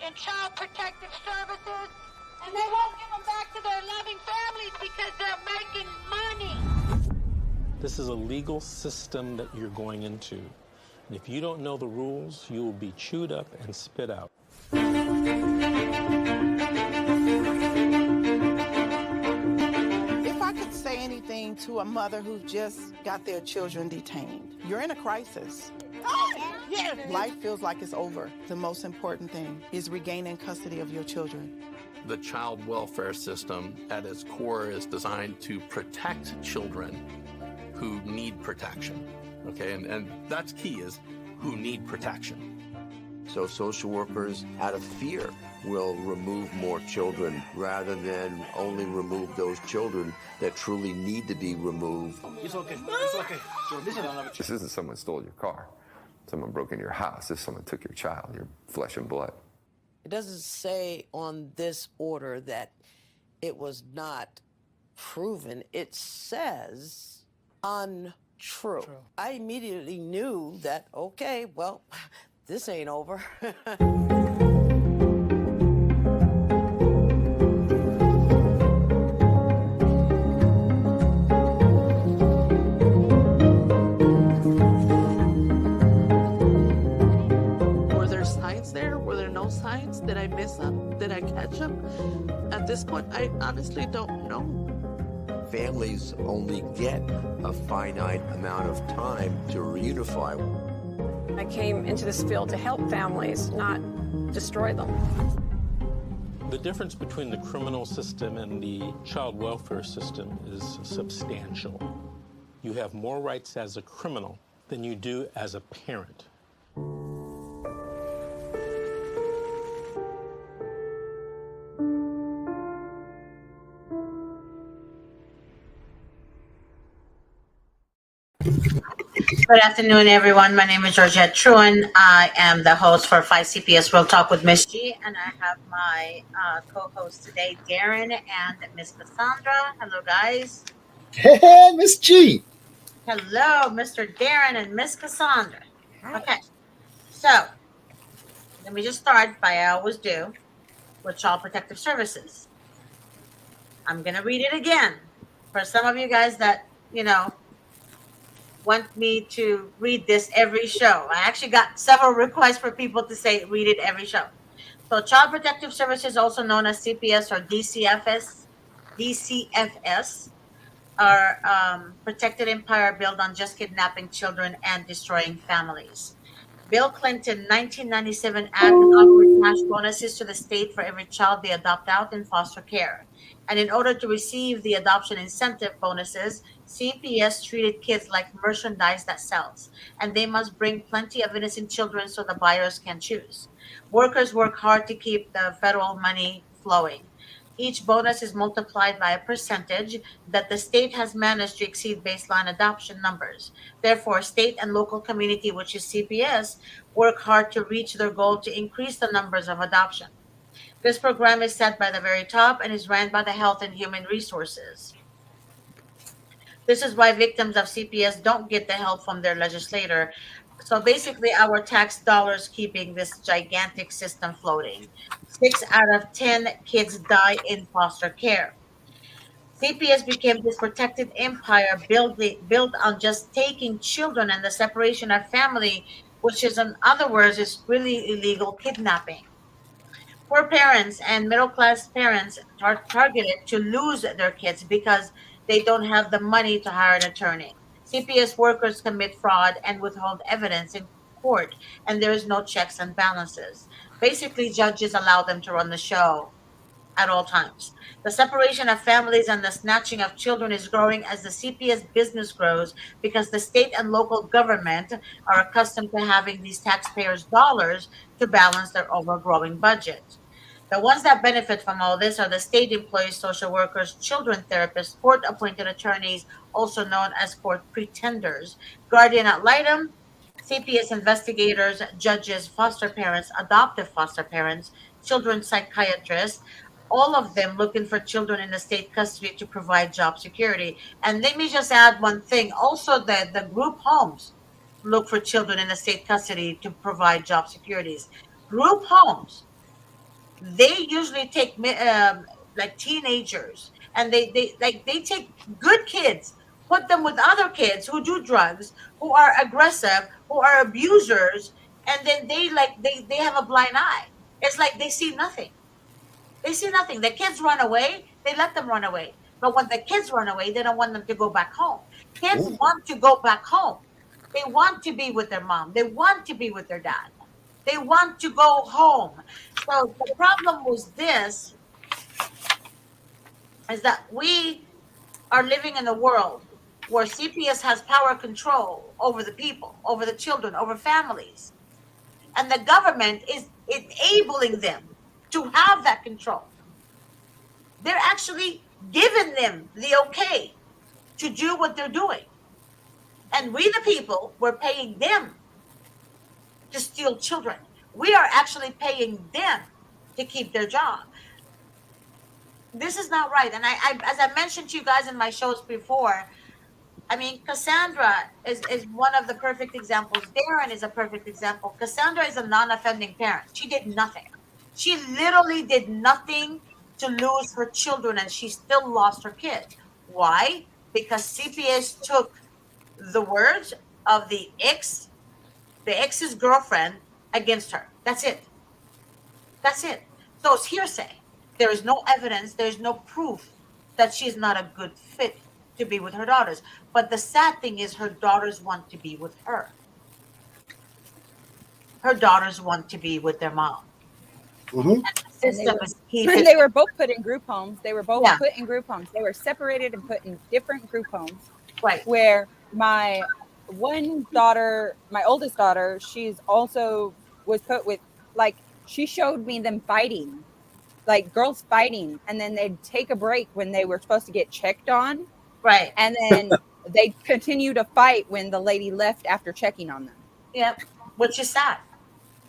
in child protective services, and they won't give them back to their loving families because they're making money. This is a legal system that you're going into. And if you don't know the rules, you will be chewed up and spit out. If I could say anything to a mother who just got their children detained, you're in a crisis. Life feels like it's over. The most important thing is regaining custody of your children. The child welfare system at its core is designed to protect children who need protection. Okay, and that's key, is who need protection. So social workers, out of fear, will remove more children rather than only remove those children that truly need to be removed. It's okay. It's okay. This isn't someone stole your car. Someone broke into your house. This someone took your child, your flesh and blood. It doesn't say on this order that it was not proven. It says untrue. True. I immediately knew that, okay, well, this ain't over. Were there signs there? Were there no signs? Did I miss them? Did I catch them? At this point, I honestly don't know. Families only get a finite amount of time to reunify. I came into this field to help families, not destroy them. The difference between the criminal system and the child welfare system is substantial. You have more rights as a criminal than you do as a parent. Good afternoon, everyone. My name is Georgette Truan. I am the host for 5 CPS Real Talk with Miss G, and I have my co-host today, Darren and Miss Cassandra. Hello, guys. Hey, Miss G. Hello, Mr. Darren and Miss Cassandra. Okay, so let me just start by I always do with Child Protective Services. I'm going to read it again for some of you guys that, want me to read this every show. I actually got several requests for people to say read it every show. So Child Protective Services, also known as CPS or DCFS, are protected empire built on just kidnapping children and destroying families. Bill Clinton 1997 Act offered cash bonuses to the state for every child they adopt out in foster care. And in order to receive the adoption incentive bonuses, CPS treated kids like merchandise that sells, and they must bring plenty of innocent children so the buyers can choose. Workers work hard to keep the federal money flowing. Each bonus is multiplied by a percentage that the state has managed to exceed baseline adoption numbers. Therefore, state and local community, which is CPS, work hard to reach their goal to increase the numbers of adoption. This program is set by the very top and is ran by the Health and Human Resources. This is why victims of CPS don't get the help from their legislator. So basically, our tax dollars keeping this gigantic system floating. 6 out of 10 kids die in foster care. CPS became this protected empire built on just taking children and the separation of family, which is, in other words, is really illegal kidnapping. Poor parents and middle-class parents are targeted to lose their kids because they don't have the money to hire an attorney. CPS workers commit fraud and withhold evidence in court, and there is no checks and balances. Basically, judges allow them to run the show at all times. The separation of families and the snatching of children is growing as the CPS business grows because the state and local government are accustomed to having these taxpayers' dollars to balance their overgrowing budget. The ones that benefit from all this are the state employees, social workers, children therapists, court-appointed attorneys, also known as court pretenders, guardian ad litem, CPS investigators, judges, foster parents, adoptive foster parents, children's psychiatrists, all of them looking for children in the state custody to provide job security. And let me just add one thing. Also, the group homes look for children in the state custody to provide job securities. Group homes they usually take like teenagers, and they take good kids, put them with other kids who do drugs, who are aggressive, who are abusers, and then they have a blind eye. It's like they see nothing. They see nothing. The kids run away, they let them run away. But when the kids run away, they don't want them to go back home. Kids want to go back home. They want to be with their mom. They want to be with their dad. They want to go home. So the problem was this, is that we are living in a world where CPS has power control over the people, over the children, over families. And the government is enabling them to have that control. They're actually giving them the okay to do what they're doing. And we, the people, we're paying them to steal children. We are actually paying them to keep their job. This is not right. And as I mentioned to you guys in my shows before, I mean, Cassandra is one of the perfect examples. Darren is a perfect example. Cassandra is a non-offending parent. She did nothing. She literally did nothing to lose her children, and she still lost her kids. Why? Because CPS took the words of the ex's girlfriend against her. That's it. That's it. So it's hearsay. There is no evidence. There's no proof that she's not a good fit to be with her daughters. But the sad thing is, her daughters want to be with her. Her daughters want to be with their mom. Mm-hmm. And they were both put in group homes. They were both put in group homes. They were separated and put in different group homes. Right. Where my one daughter, my oldest daughter, she's also was put with, like, she showed me them fighting, like girls fighting, and then they'd take a break when they were supposed to get checked on. Right. And then they continue to fight when the lady left after checking on them. Yep. Which is sad.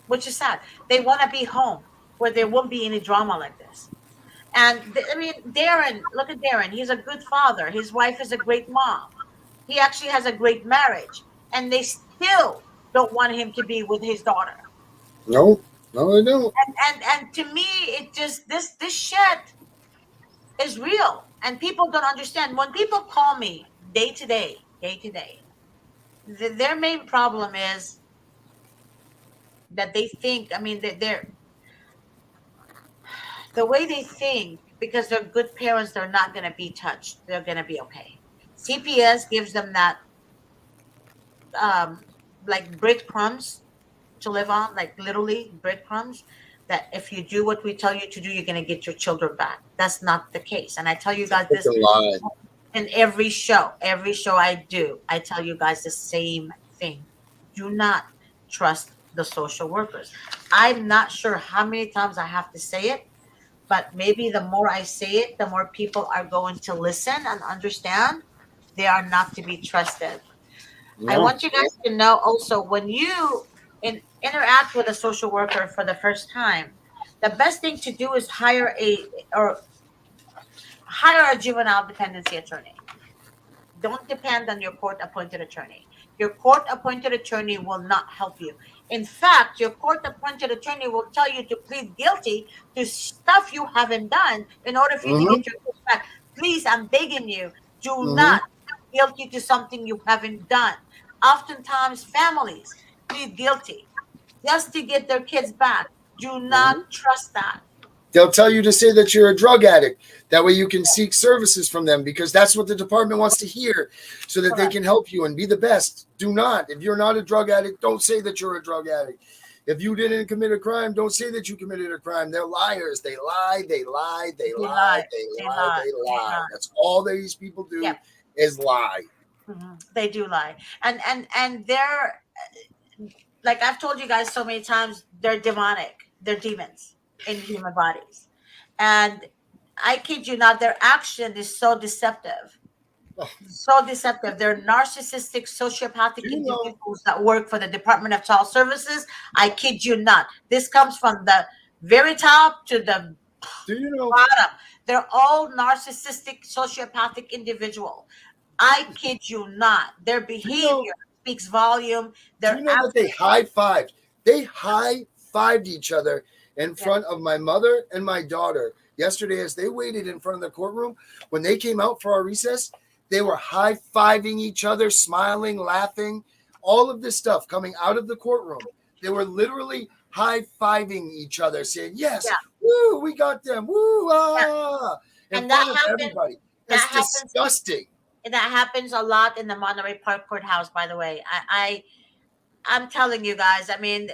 Which is sad. They want to be home where there won't be any drama like this. And I mean, Darren, look at Darren. He's a good father. His wife is a great mom. He actually has a great marriage. And they still don't want him to be with his daughter. No, they don't. And to me, it just, this shit is real. And people don't understand. When people call me day to day, their main problem is that they think, I mean, they're the way they think, because they're good parents, they're not going to be touched. They're going to be okay. CPS gives them that like breadcrumbs to live on, like literally breadcrumbs, that if you do what we tell you to do, you're going to get your children back. That's not the case. And I tell you guys this in every show I do. I tell you guys the same thing. Do not trust the social workers. I'm not sure how many times I have to say it, but maybe the more I say it, the more people are going to listen and understand they are not to be trusted. No. I want you guys to know also, when you interact with a social worker for the first time, the best thing to do is hire a juvenile dependency attorney. Don't depend on your court-appointed attorney. Your court-appointed attorney will not help you. In fact, your court-appointed attorney will tell you to plead guilty to stuff you haven't done in order for you to get your kids back. Please, I'm begging you, do not plead guilty to something you haven't done. Oftentimes, families plead guilty just to get their kids back. Do not trust that. They'll tell you to say that you're a drug addict. That way you can seek services from them, because that's what the department wants to hear, so that they can help you and be the best. Do not. If you're not a drug addict, don't say that you're a drug addict. If you didn't commit a crime, don't say that you committed a crime. They're liars. They lie. That's all these people do is lie. They do lie. And they're, like I've told you guys so many times, they're demonic. They're demons in human bodies. And I kid you not, their action is so deceptive. So deceptive. They're narcissistic, sociopathic individuals that work for the Department of Child Services. I kid you not. This comes from the very top to the bottom. They're all narcissistic, sociopathic individuals. I kid you not. Their behavior speaks volume. Do you know that they high-fived? They high-fived each other in front of my mother and my daughter yesterday as they waited in front of the courtroom. When they came out for our recess, they were high-fiving each other, smiling, laughing, all of this stuff coming out of the courtroom. They were literally high-fiving each other, saying, yes, woo, we got them, woo, ah, in front of everybody. That's disgusting. That happens a lot in the Monterey Park courthouse, by the way. I'm telling you guys, I mean,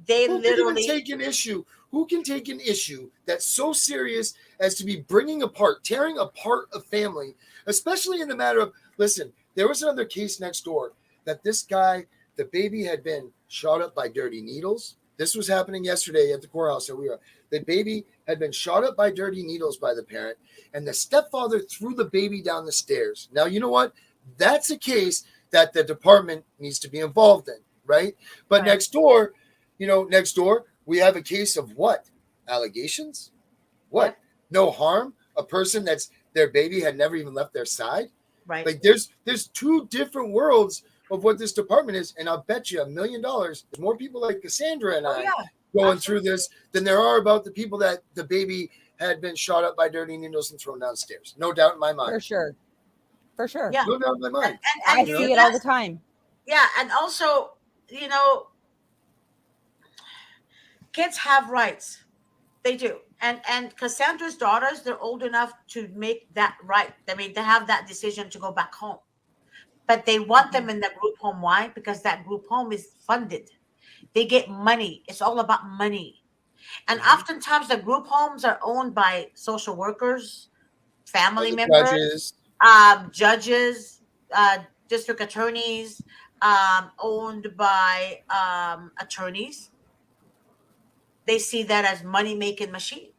they Who literally can even take an issue? Who can take an issue that's so serious as to be bringing apart, tearing apart a family, especially in the matter of, listen, there was another case next door that this guy, the baby had been shot up by dirty needles. This was happening yesterday at the courthouse. The baby had been shot up by dirty needles by the parent, and the stepfather threw the baby down the stairs. Now, you know what? That's a case that the department needs to be involved in, right? But next door, we have a case of what? Allegations? What? No harm? A person that's their baby had never even left their side? Right. Like there's two different worlds of what this department is, and I'll bet you $1 million there's more people like Cassandra and I going through this than there are about the people that the baby had been shot up by dirty needles and thrown downstairs. No doubt in my mind. For sure. Yeah. No doubt in my mind. I see it all the time. Yeah, and also, kids have rights. They do. And Cassandra's daughters, they're old enough to make that right. I mean, to have that decision to go back home. But they want them in the group home. Why? Because that group home is funded. They get money. It's all about money. And oftentimes the group homes are owned by social workers, family members, judges, district attorneys, owned by attorneys. They see that as money-making machine.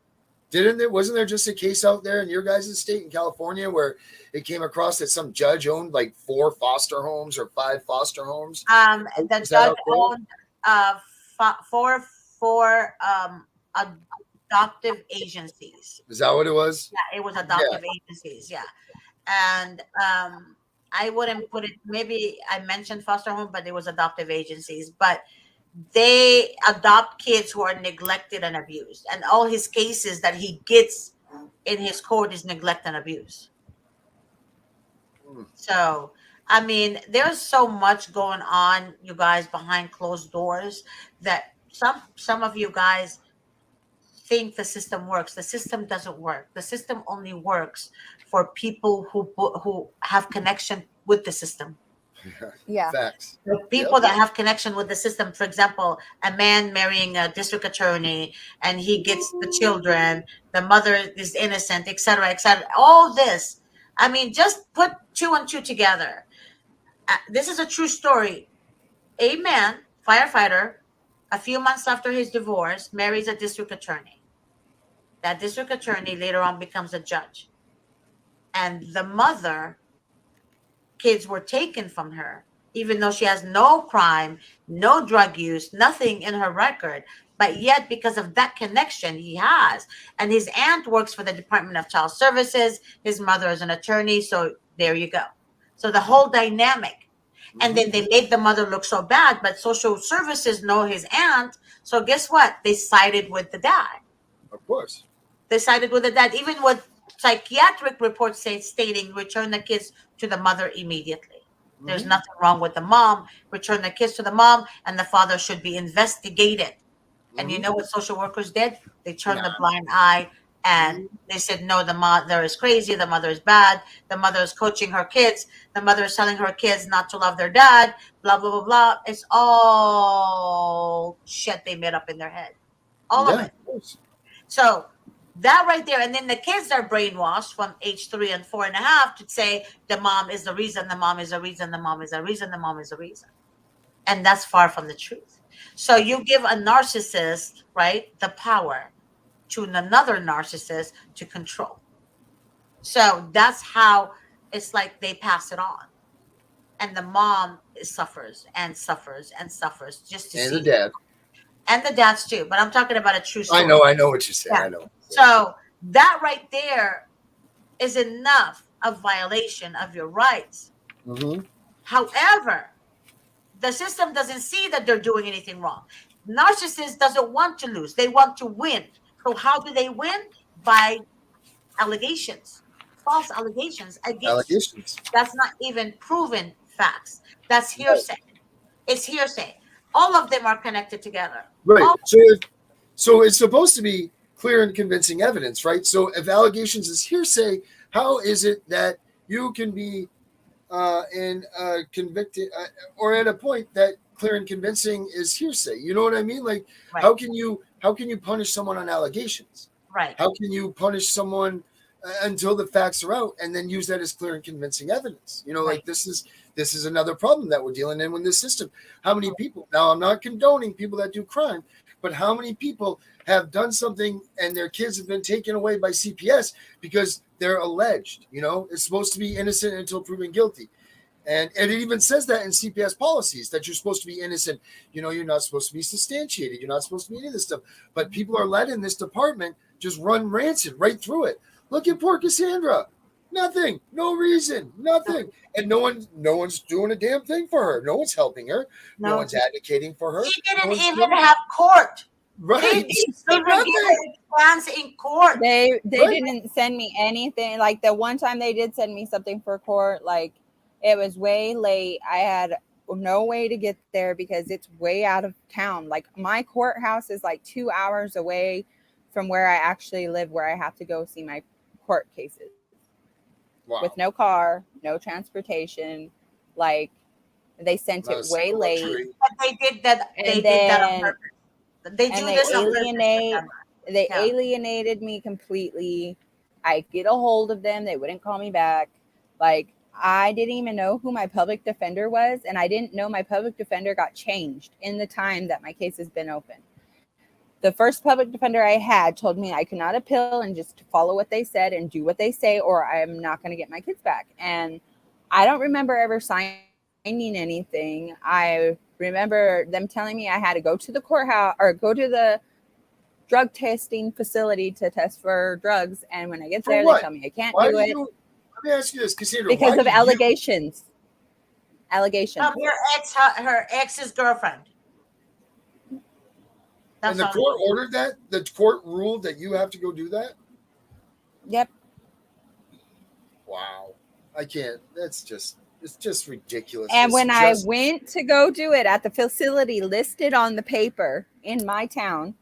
Wasn't there just a case out there in your guys' state in California where it came across that some judge owned like 4 foster homes or 5 foster homes? The judge owned 4 adoptive agencies. Is that what it was? Yeah, it was adoptive agencies. Yeah. And I wouldn't put it, maybe I mentioned foster home, but it was adoptive agencies. But they adopt kids who are neglected and abused. And all his cases that he gets in his court is neglect and abuse. So, I mean, there's so much going on, you guys, behind closed doors that some of you guys think the system works. The system doesn't work. The system only works for people who have connection with the system. Yeah. Facts. The people that have connection with the system, for example, a man marrying a district attorney and he gets the children, the mother is innocent, etc., etc. All this. I mean, just put 2 and 2 together. This is a true story. A man, firefighter, a few months after his divorce, marries a district attorney. That district attorney later on becomes a judge. And the mother, kids were taken from her, even though she has no crime, no drug use, nothing in her record. But yet, because of that connection he has, and his aunt works for the Department of Child Services, his mother is an attorney, so there you go. So the whole dynamic. And then they made the mother look so bad, but social services know his aunt, so guess what? They sided with the dad. Of course. They sided with the dad, even with psychiatric reports stating return the kids to the mother immediately. There's nothing wrong with the mom. Return the kids to the mom, and the father should be investigated. And you know what social workers did? They turned the blind eye, and they said, no, the mother is crazy. The mother is bad. The mother is coaching her kids. The mother is telling her kids not to love their dad, blah, blah, blah, blah. It's all shit they made up in their head. All of it. So that right there. And then the kids are brainwashed from age 3 and 4.5 to say the mom is the reason, the mom is the reason, the mom is the reason, the mom is the reason. And that's far from the truth. So you give a narcissist, right, the power to another narcissist to control. So that's how it's like they pass it on. And the mom suffers and suffers and suffers just to see. And the dad. And the dads too. But I'm talking about a true story. I know what you're saying. Yeah. I know. So that right there is enough of violation of your rights. However, the system doesn't see that they're doing anything wrong. Narcissist doesn't want to lose. They want to win. So how do they win? By allegations, false allegations against you. Allegations. That's not even proven facts. That's Right. hearsay. It's hearsay. All of them are connected together. Right. All- So it's supposed to be clear and convincing evidence, right? So if allegations is hearsay, how is it that you can be convicted or at a point that clear and convincing is hearsay? You know what I mean? Like, Right. how can you punish someone on allegations? Right. How can you punish someone until the facts are out and then use that as clear and convincing evidence? You know, like this is another problem that we're dealing in with this system. How many people? Now, I'm not condoning people that do crime, but how many people have done something and their kids have been taken away by CPS because they're alleged? You know, it's supposed to be innocent until proven guilty. And it even says that in CPS policies that you're supposed to be innocent. You know, you're not supposed to be substantiated. You're not supposed to be any of this stuff. But people are let in this department just run rancid right through it. Look at poor Cassandra. Nothing. No reason. Nothing. And no one's doing a damn thing for her. No one's helping her. No one's advocating for her. She didn't even have court. Right. They didn't even give plans in court. They didn't send me anything. Like the one time they did send me something for court, like it was way late. I had no way to get there because it's way out of town. Like my courthouse is like 2 hours away from where I actually live, where I have to go see my court cases. Wow. With no car, no transportation. Like they sent it way late. But they did that. They did that on purpose. They do this on purpose. They alienated me completely. I get a hold of them. They wouldn't call me back. Like I didn't even know who my public defender was. And I didn't know my public defender got changed in the time that my case has been open. The first public defender I had told me I could not appeal and just follow what they said and do what they say, or I'm not going to get my kids back. And I don't remember ever signing anything. I remember them telling me I had to go to the courthouse or go to the drug testing facility to test for drugs. And when I get there, they tell me I can't do it. Let me ask you this, Cassandra. Because of allegations. Allegations. Her ex's girlfriend. And the court ordered that? The court ruled that you have to go do that? Yep. Wow. I can't. It's just ridiculous. And when I went to go do it at the facility listed on the paper in my town,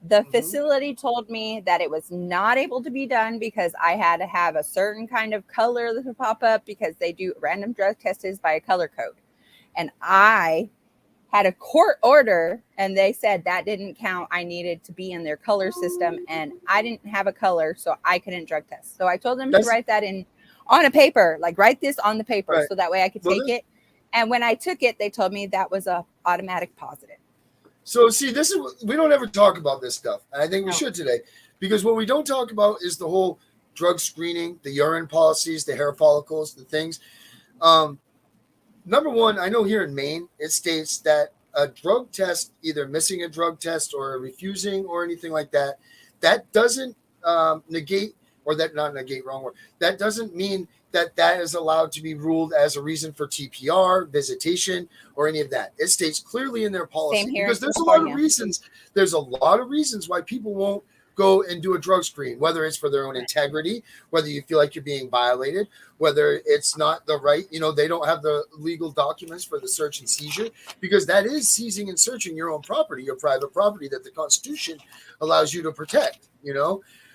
the facility told me that it was not able to be done because I had to have a certain kind of color that would pop up because they do random drug tests by a color code. And I had a court order and they said that didn't count. I needed to be in their color system and I didn't have a color, so I couldn't drug test. So I told them to write that in on a paper, like write this on the paper so that way I could take it. And when I took it, they told me that was a automatic positive. So see, this is, we don't ever talk about this stuff. And I think we should today, because what we don't talk about is the whole drug screening, the urine policies, the hair follicles, the things. Number one, I know here in Maine, it states that a drug test, either missing a drug test or refusing or anything like that, that doesn't negate, or that not negate, wrong word. That doesn't mean that that is allowed to be ruled as a reason for TPR, visitation, or any of that. It states clearly in their policy, because there's a lot of reasons. There's a lot of reasons why people won't go and do a drug screen, whether it's for their own integrity, whether you feel like you're being violated, whether it's not the right, they don't have the legal documents for the search and seizure, because that is seizing and searching your own property, your private property that the Constitution allows you to protect,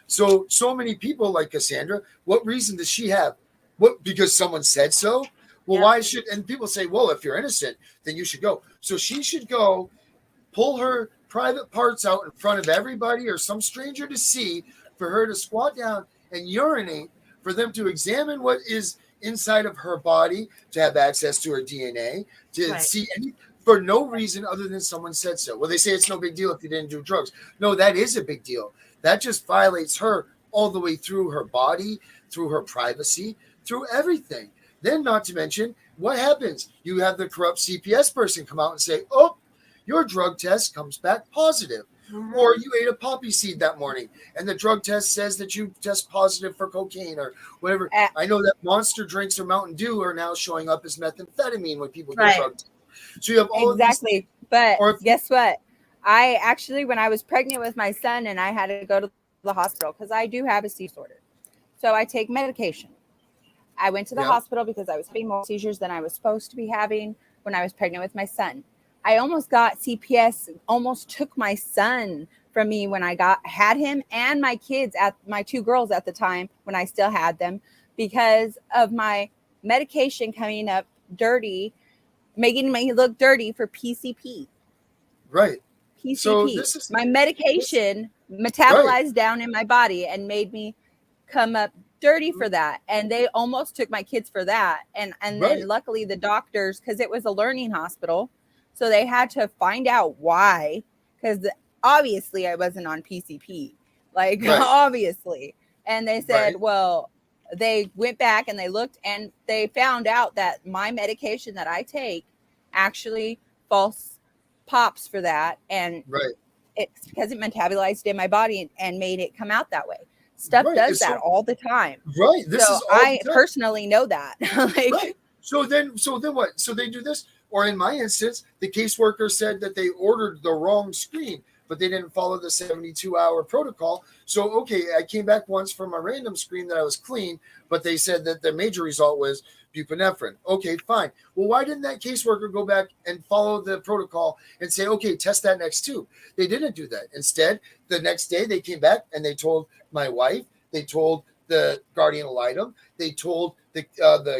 So many people like Cassandra, what reason does she have? What, because someone said so? Well, why should, and people say, well, if you're innocent, then you should go. So she should go pull her private parts out in front of everybody or some stranger to see, for her to squat down and urinate, for them to examine what is inside of her body, to have access to her DNA, to see any, for no reason other than someone said so. Well, they say it's no big deal if you didn't do drugs. No, that is a big deal. That just violates her all the way through her body, through her privacy, through everything. Then not to mention, what happens? You have the corrupt CPS person come out and say, oh, your drug test comes back positive. Mm-hmm. Or you ate a poppy seed that morning and the drug test says that you test positive for cocaine or whatever. I know that Monster drinks or Mountain Dew are now showing up as methamphetamine when people get drug tests. So you have all but guess what? I actually, when I was pregnant with my son and I had to go to the hospital because I do have a seizure disorder. So I take medication. I went to the Yeah. hospital because I was having more seizures than I was supposed to be having when I was pregnant with my son. I almost got CPS, almost took my son from me when I had him and my kids, at my 2 girls at the time when I still had them, because of my medication coming up dirty, making me look dirty for PCP. Right. So PCP. this is My this, medication right. metabolized down in my body and made me come up dirty for that. And they almost took my kids for that. And Right. then luckily the doctors, because it was a learning hospital, so they had to find out why, because obviously I wasn't on PCP. Like Right. obviously. And they said, Right. well, they went back and they looked and they found out that my medication that I take actually false pops for that, and Right. it's because it metabolized in my body and made it come out that way. Stuff Right. does And that so all the time. right. This So is all the I time. personally know that. Like, Right. So then what? So they do this, or in my instance, the caseworker said that they ordered the wrong screen, but they didn't follow the 72-hour protocol. So okay, I came back once from a random screen that I was clean, but they said that the major result was buprenorphine. Okay, fine. Well, why didn't that caseworker go back and follow the protocol and say, okay, test that next tube? They didn't do that. Instead, the next day they came back and they told my wife, they told the guardian ad litem, they told the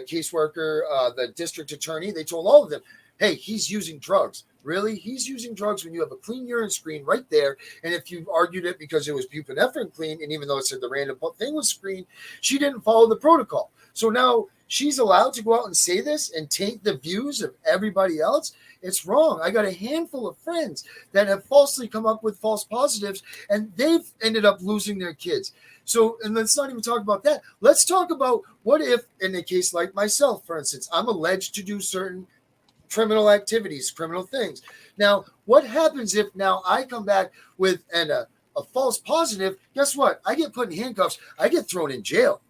caseworker, the district attorney, they told all of them, hey, he's using drugs. Really? He's using drugs when you have a clean urine screen right there. And if you argued it because it was buprenorphine clean, and even though it said the random thing was screened, she didn't follow the protocol. So now she's allowed to go out and say this and taint the views of everybody else. It's wrong. I got a handful of friends that have falsely come up with false positives, and they've ended up losing their kids. So, and let's not even talk about that. Let's talk about what if, in a case like myself, for instance, I'm alleged to do certain criminal activities, criminal things. Now, what happens if now I come back with a false positive? Guess what? I get put in handcuffs. I get thrown in jail.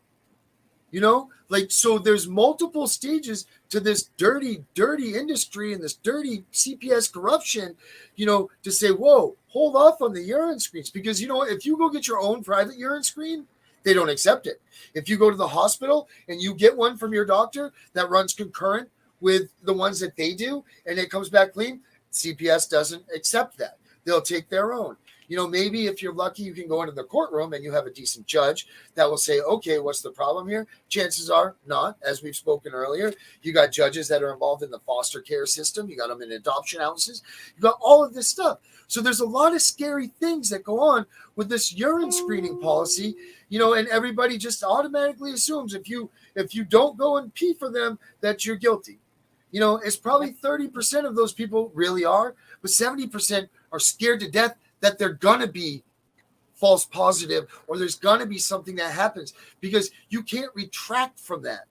Like, so there's multiple stages to this dirty industry and this dirty CPS corruption, to say, whoa, hold off on the urine screens. Because, if you go get your own private urine screen, they don't accept it. If you go to the hospital and you get one from your doctor that runs concurrent with the ones that they do, and it comes back clean, CPS doesn't accept that. They'll take their own. Maybe if you're lucky, you can go into the courtroom and you have a decent judge that will say, okay, what's the problem here? Chances are not, as we've spoken earlier. You got judges that are involved in the foster care system. You got them in adoption houses. You got all of this stuff. So there's a lot of scary things that go on with this urine screening policy, and everybody just automatically assumes if you don't go and pee for them, that you're guilty. It's probably 30% of those people really are, but 70% are scared to death that they're going to be false positive, or there's going to be something that happens, because you can't retract from that.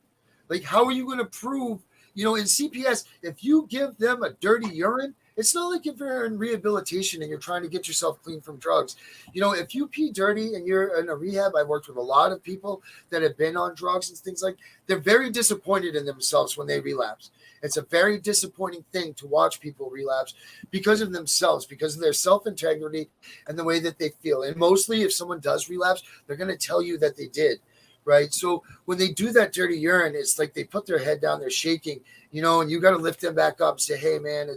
Like, how are you going to prove, in CPS, if you give them a dirty urine, it's not like if you're in rehabilitation and you're trying to get yourself clean from drugs. If you pee dirty and you're in a rehab, I've worked with a lot of people that have been on drugs and things like, they're very disappointed in themselves when they relapse. It's a very disappointing thing to watch people relapse because of themselves, because of their self-integrity and the way that they feel. And mostly if someone does relapse, they're going to tell you that they did, right? So when they do that dirty urine, it's like they put their head down, they're shaking, and you got to lift them back up and say, hey, man,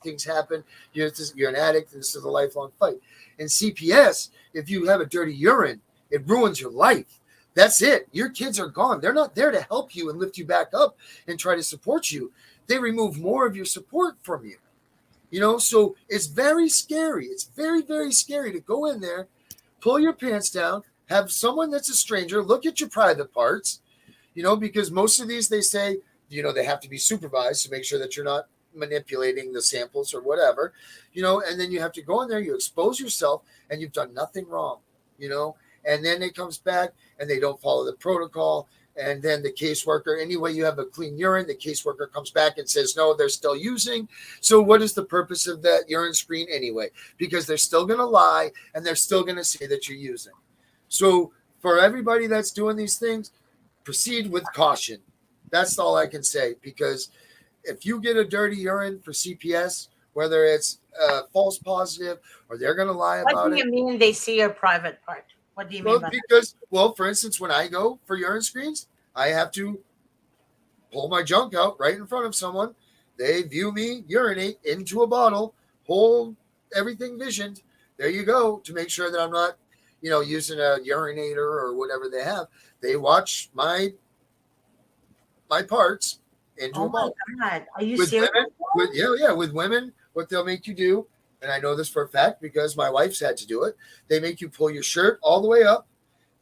things happen. You're an addict. This is a lifelong fight. In CPS, if you have a dirty urine, it ruins your life. That's it. Your kids are gone. They're not there to help you and lift you back up and try to support you. They remove more of your support from you. So it's very scary. It's very, very scary to go in there, pull your pants down, have someone that's a stranger look at your private parts, because most of these, they say, they have to be supervised to make sure that you're not manipulating the samples or whatever, and then you have to go in there, you expose yourself, and you've done nothing wrong, and then it comes back and they don't follow the protocol. And then the caseworker, anyway, you have a clean urine, the caseworker comes back and says, no, they're still using. So what is the purpose of that urine screen anyway? Because they're still going to lie and they're still going to say that you're using. So for everybody that's doing these things, proceed with caution. That's all I can say, because if you get a dirty urine for CPS whether it's false positive or they're going to lie What about do it. you mean they see your private part? What do you mean Well, by that? because, well, for instance, when I go for urine screens, I have to pull my junk out right in front of someone. They view me urinate into a bottle, hold everything visioned. There you go, to make sure that I'm not, using a urinator or whatever they have. They watch my parts into Oh a my bottle. God. Are you With serious? women, with women, what they'll make you do, and I know this for a fact because my wife's had to do it. They make you pull your shirt all the way up.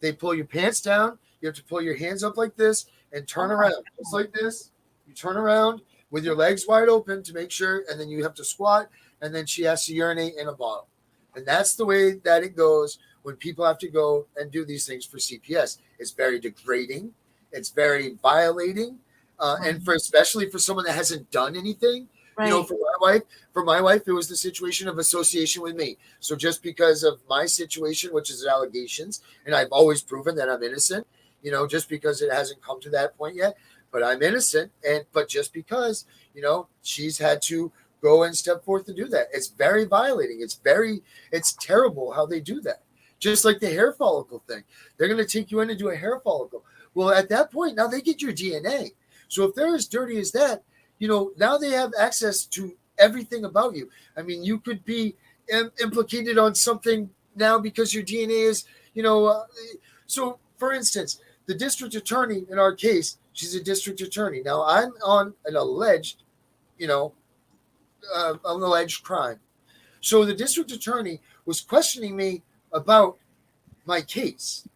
They pull your pants down. You have to pull your hands up like this and turn around, just like this. You turn around with your legs wide open to make sure, and then you have to squat, and then she has to urinate in a bottle. And that's the way that it goes when people have to go and do these things for CPS. It's very degrading. It's very violating. And especially for someone that hasn't done anything, Right. for my wife, it was the situation of association with me. So just because of my situation, which is allegations, and I've always proven that I'm innocent, just because it hasn't come to that point yet, but I'm innocent. But just because, she's had to go and step forth to do that. It's very violating. It's terrible how they do that. Just like the hair follicle thing. They're going to take you in and do a hair follicle. Well, at that point, now they get your DNA. So if they're as dirty as that, now they have access to everything about you. I mean, you could be implicated on something now because your DNA is, so for instance, the district attorney in our case, she's a district attorney. Now I'm on an alleged, an alleged crime. So the district attorney was questioning me about my case.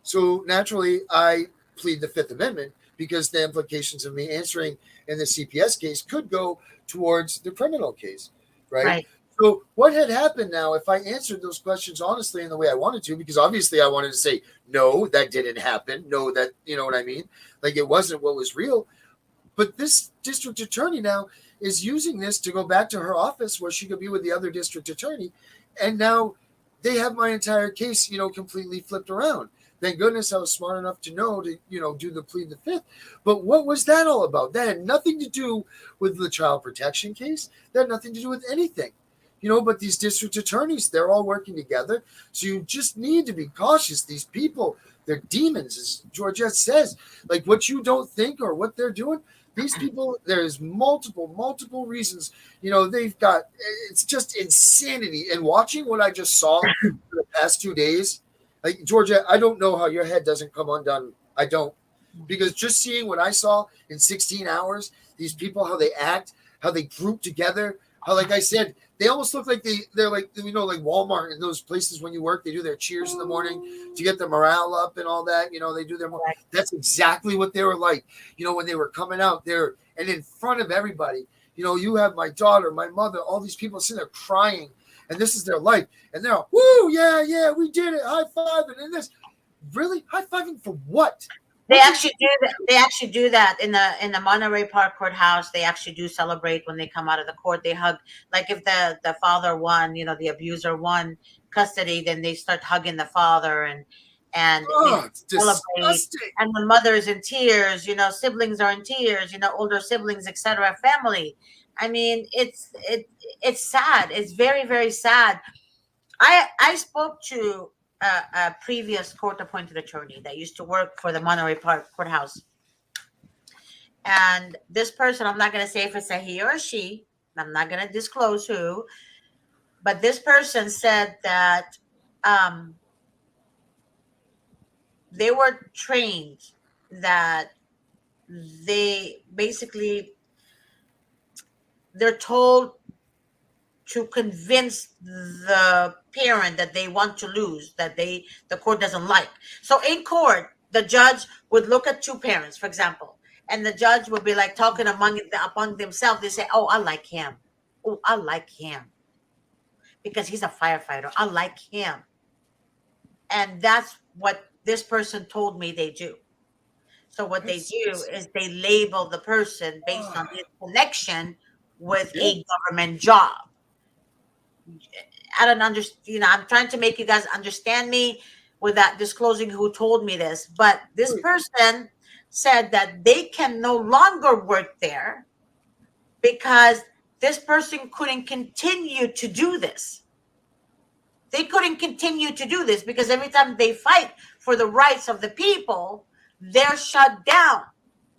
So naturally, I plead the Fifth Amendment because the implications of me answering in the CPS case could go towards the criminal case, right? So what had happened now if I answered those questions honestly in the way I wanted to, because obviously I wanted to say, no, that didn't happen. No, that, you know what I mean? Like it wasn't what was real. But this district attorney now is using this to go back to her office where she could be with the other district attorney. And now they have my entire case, completely flipped around. Thank goodness I was smart enough to know to, do the plead the fifth. But what was that all about? That had nothing to do with the child protection case. That had nothing to do with anything. But these district attorneys, they're all working together. So you just need to be cautious. These people, they're demons, as Georgette says. Like what you don't think or what they're doing, these people, there's multiple reasons. They've got, it's just insanity. And watching what I just saw for the past 2 days, like Georgia, I don't know how your head doesn't come undone. I don't. Because just seeing what I saw in 16 hours, these people, how they act, how they group together, how, like I said, they almost look like they're like, like Walmart and those places when you work, they do their cheers in the morning to get the morale up and all that. They do their, that's exactly what they were like, when they were coming out there and in front of everybody. You have my daughter, my mother, all these people sitting there crying, and this is their life. And they're all, woo, yeah, we did it. High fiving and this. Really? High fiving for what? They actually do that. They actually do that in the Monterey Park courthouse. They actually do celebrate when they come out of the court. They hug, like if the father won, the abuser won custody, then they start hugging the father and it's celebrate. disgusting. And the mother's in tears. Siblings are in tears. Older siblings, etc. Family. I mean, it's sad. It's very, very sad. I spoke to a previous court-appointed attorney that used to work for the Monterey Park courthouse, and this person, I'm not going to say if it's a he or a she. I'm not going to disclose who, but this person said that they were trained that they basically they're told to convince the parent that they want to lose, that the court doesn't like. So in court, the judge would look at two parents, for example, and the judge would be like talking among themselves. They say, "Oh, I like him. Oh, I like him because he's a firefighter. I like him." And that's what this person told me they do. So what they do is they label the person based on his connection with a government job. I don't understand. I'm trying to make you guys understand me without disclosing who told me this. But this person said that they can no longer work there because this person couldn't continue to do this. They couldn't continue to do this because every time they fight for the rights of the people, they're shut down.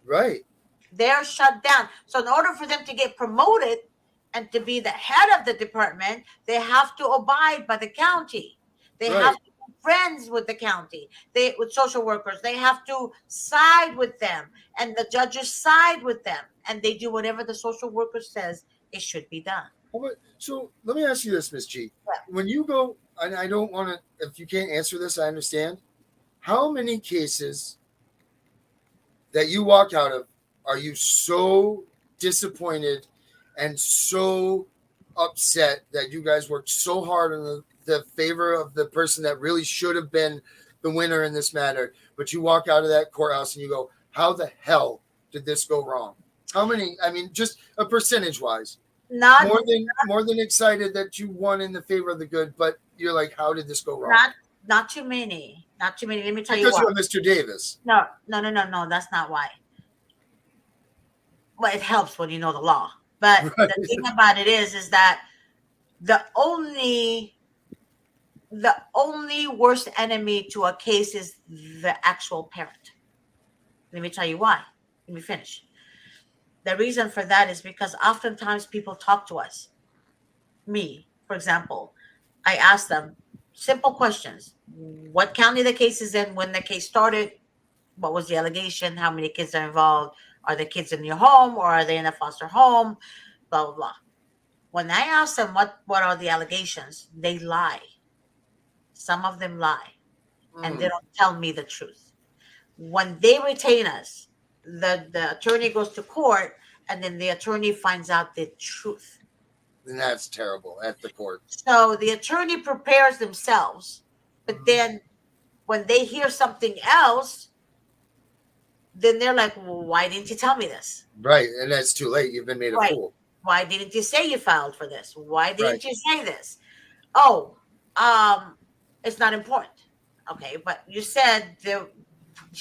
Right. They're shut down. So in order for them to get promoted and to be the head of the department, they have to abide by the county. They have to be friends with the county. With social workers, they have to side with them, and the judges side with them, and they do whatever the social worker says it should be done. So let me ask you this, Ms. G. When you go, and I don't want to, if you can't answer this, I understand. How many cases that you walk out of are you so disappointed and so upset that you guys worked so hard in the favor of the person that really should have been the winner in this matter, but you walk out of that courthouse and you go, how the hell did this go wrong? How many? I mean, just a percentage wise. More than excited that you won in the favor of the good, but you're like, how did this go wrong? Not too many. Not too many. Let me tell you why. Because you're Mr. Davis. No. That's not why. Well, it helps when you know the law. But the thing about it is that the only worst enemy to a case is the actual parent. Let me tell you why. Let me finish. The reason for that is because oftentimes people talk to us. Me, for example, I ask them simple questions. What county the case is in, when the case started, what was the allegation, how many kids are involved, are the kids in your home or are they in a foster home, blah, blah, blah. When I ask them what are the allegations, they lie. Some of them lie, and they don't tell me the truth. When they retain us, the attorney goes to court, and then the attorney finds out the truth. And that's terrible at the court. So the attorney prepares themselves, but then when they hear something else, then they're like, well, why didn't you tell me this? Right, and that's too late. You've been made a fool. Why didn't you say you filed for this? Why didn't you say this? Oh, it's not important. Okay, but you said there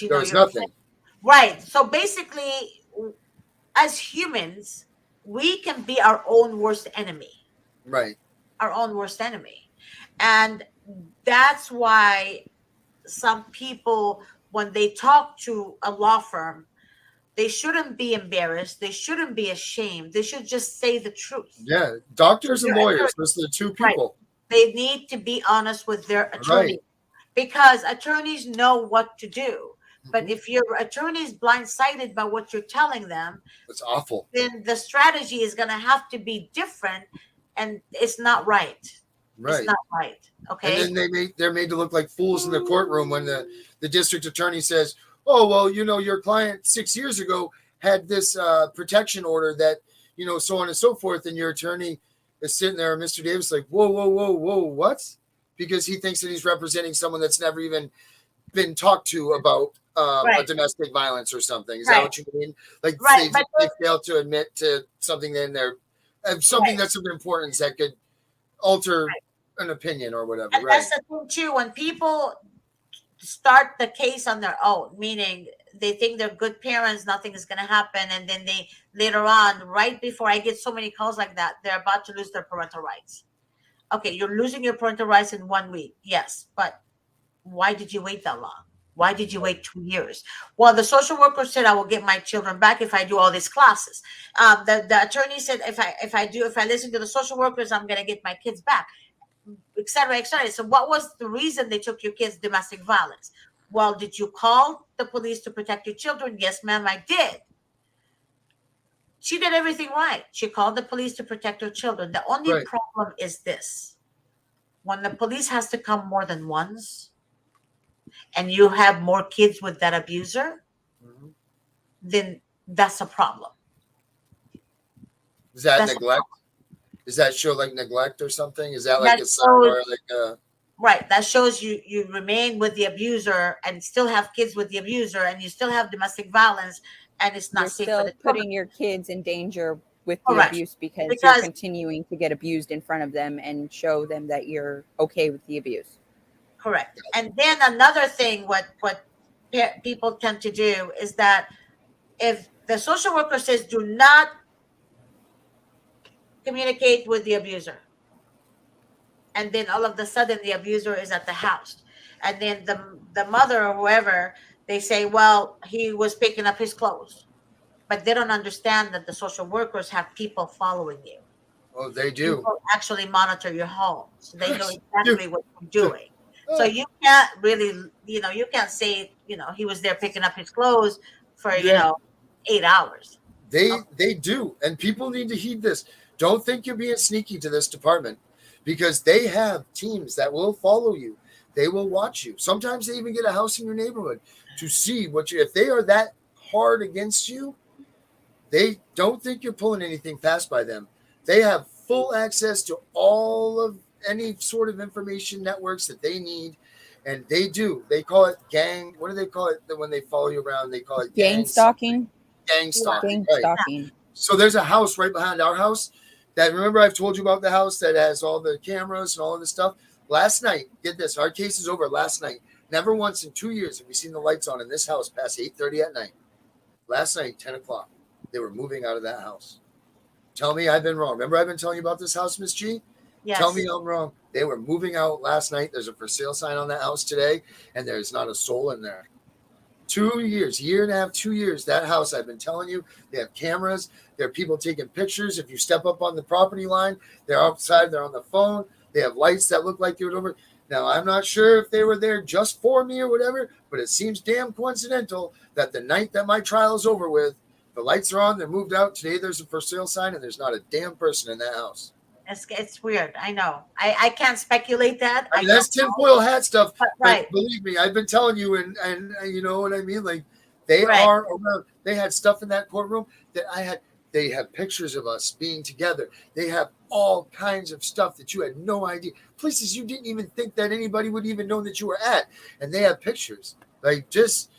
was nothing. Right. So basically, as humans, we can be our own worst enemy. Right. Our own worst enemy. And that's why some people, when they talk to a law firm, they shouldn't be embarrassed. They shouldn't be ashamed. They should just say the truth. Yeah. Doctors and lawyers, those are the two people. Right. They need to be honest with their attorney, because attorneys know what to do. But if your attorney is blindsided by what you're telling them, it's awful. Then the strategy is going to have to be different, and it's not right. Right. It's not right. Okay. And then they're made to look like fools in the courtroom when the district attorney says, "Oh, well, your client 6 years ago had this protection order that, so on and so forth," and your attorney is sitting there, Mr. Davis, like, whoa, what? Because he thinks that he's representing someone that's never even been talked to about a domestic violence or something. Is that what you mean? Like they fail to admit to something in there, something that's of importance that could alter an opinion or whatever. And that's the thing too. When people start the case on their own, meaning they think they're good parents, nothing is going to happen, and then they later on, right before I get so many calls like that, they're about to lose their parental rights. Okay, you're losing your parental rights in 1 week. Yes, but why did you wait that long? Why did you wait 2 years? Well, the social worker said I will get my children back if I do all these classes. The attorney said if I listen to the social workers, I'm going to get my kids back, et cetera, et cetera. So what was the reason they took your kids' domestic violence? Well, did you call the police to protect your children? Yes, ma'am, I did. She did everything right. She called the police to protect her children. The only problem is this. When the police has to come more than once, and you have more kids with that abuser, then that's a problem. Is that neglect? Does that show like neglect or something? Is that like a sign or like a... Right. That shows you remain with the abuser and still have kids with the abuser, and you still have domestic violence, and it's not safe for the children. Putting your kids in danger with the abuse because you're continuing to get abused in front of them and show them that you're okay with the abuse. Correct. And then another thing, what people tend to do is that if the social worker says do not communicate with the abuser. And then all of a sudden the abuser is at the house. And then the mother or whoever, they say, well, he was picking up his clothes. But they don't understand that the social workers have people following you. Oh, they do. People actually monitor your home. So they know Yes, exactly what you're doing. So you can't really, you can't say, he was there picking up his clothes for, Yeah. 8 hours. They do, and people need to heed this. Don't think you're being sneaky to this department, because they have teams that will follow you. They will watch you. Sometimes they even get a house in your neighborhood to see what you. If they are that hard against you, they don't think you're pulling anything fast by them. They have full access to all of any sort of information networks that they need. And they do. They call it gang. What do they call it when they follow you around? They call it Gang stalking. Gang stalking. Gang Right. stalking. So there's a house right behind our house that, remember, I've told you about the house that has all the cameras and all of this stuff. Last night, get this, our case is over last night. Never once in 2 years have we seen the lights on in this house past 8:30 at night. Last night, 10 o'clock, they were moving out of that house. Tell me I've been wrong. Remember I've been telling you about this house, Miss G? Yes. Tell me I'm wrong. They were moving out last night. There's a for sale sign on that house today, and there's not a soul in there. 2 years, year and a half, 2 years, that house, I've been telling you, they have cameras. There are people taking pictures. If you step up on the property line, they're outside, they're on the phone. They have lights that look like you're over. Now, I'm not sure if they were there just for me or whatever, but it seems damn coincidental that the night that my trial is over with, the lights are on, they're moved out. Today there's a for sale sign, and there's not a damn person in that house. It's weird. I know. I can't speculate that. I mean, that's tinfoil hat stuff. But, right. But believe me, I've been telling you, and you know what I mean? Like, they Right. are around. They had stuff in that courtroom that I had. They have pictures of us being together. They have all kinds of stuff that you had no idea. Places you didn't even think that anybody would even know that you were at. And they have pictures. Like, just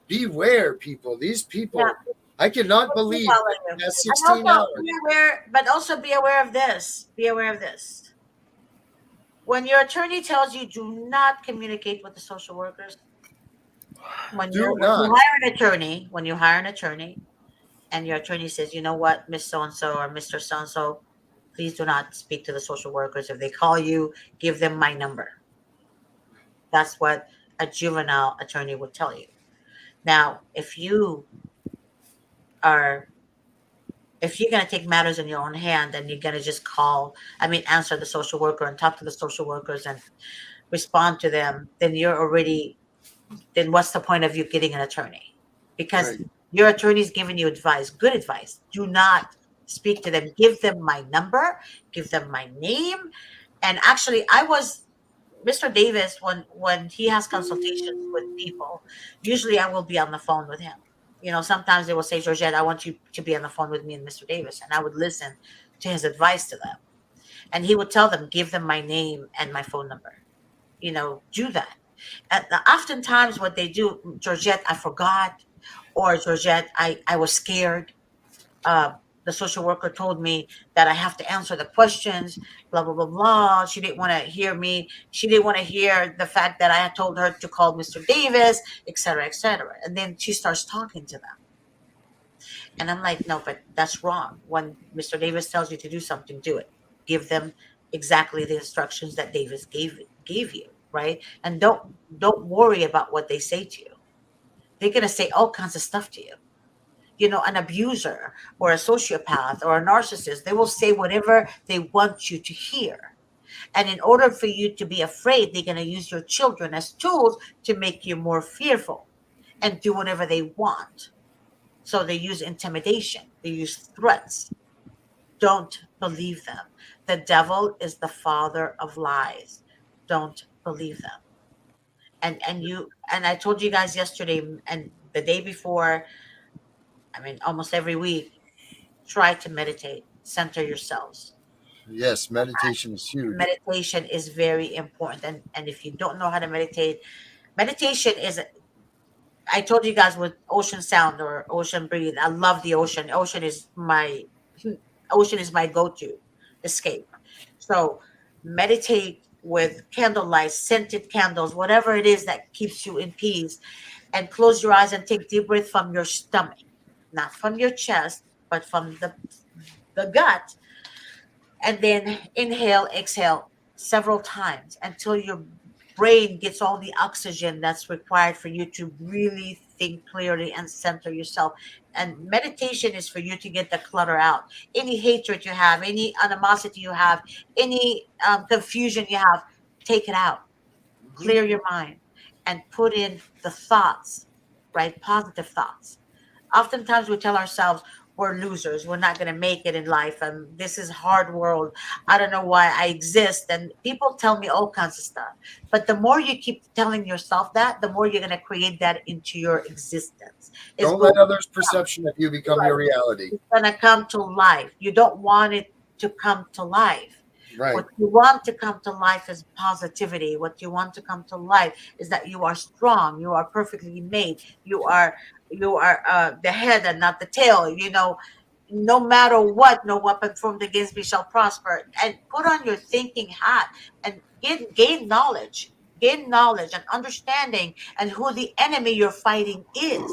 beware, people. These people, Yeah. I cannot believe Following you. that 16 And also, hours. be aware, but also be aware of this. Be aware of this. When your attorney tells you do not communicate with the social workers, when you hire an attorney, and your attorney says, you know what, Miss So-and-so or Mr. So-and-so, please do not speak to the social workers. If they call you, give them my number. That's what a juvenile attorney would tell you. Now, if you're going to take matters in your own hand and you're going to just answer the social worker and talk to the social workers and respond to them, then then what's the point of you getting an attorney? Because your attorney's giving you advice, good advice. Do not speak to them. Give them my number, give them my name. And actually, Mr. Davis, when he has consultations with people, usually I will be on the phone with him. Sometimes they will say, Georgette, I want you to be on the phone with me and Mr. Davis. And I would listen to his advice to them. And he would tell them, give them my name and my phone number. Do that. And oftentimes what they do, Georgette, I forgot, or Georgette, I was scared. The social worker told me that I have to answer the questions, blah, blah, blah, blah. She didn't want to hear me. She didn't want to hear the fact that I had told her to call Mr. Davis, et cetera, et cetera. And then she starts talking to them. And I'm like, no, but that's wrong. When Mr. Davis tells you to do something, do it. Give them exactly the instructions that Davis gave you, right? And don't worry about what they say to you. They're going to say all kinds of stuff to you. An abuser or a sociopath or a narcissist, they will say whatever they want you to hear. And in order for you to be afraid, they're going to use your children as tools to make you more fearful and do whatever they want. So they use intimidation. They use threats. Don't believe them. The devil is the father of lies. Don't believe them. And I told you guys yesterday and the day before, almost every week, try to meditate, center yourselves. Yes, meditation is huge. Meditation is very important. And if you don't know how to meditate, meditation is, I told you guys with ocean sound or ocean breathe. I love the ocean. Ocean is my go-to escape. So meditate with candlelight, scented candles, whatever it is that keeps you in peace, and close your eyes and take deep breath from your stomach. Not from your chest, but from the gut. and then inhale, exhale several times until your brain gets all the oxygen that's required for you to really think clearly and center yourself. And meditation is for you to get the clutter out. Any hatred you have, any animosity you have, any confusion you have, take it out, clear your mind, and put in the thoughts, right? Positive thoughts. Oftentimes we tell ourselves we're losers, we're not going to make it in life, and this is hard world, I don't know why I exist, and people tell me all kinds of stuff. But the more you keep telling yourself that, the more you're going to create that into your existence. Don't let others' perception of you become your reality. It's going to come to life. You don't want it to come to life. Right. What you want to come to life is positivity. What you want to come to life is that you are strong, you are perfectly made, you are the head and not the tail. No matter what, no weapon formed against me shall prosper. And put on your thinking hat and gain knowledge and understanding, and who the enemy you're fighting is.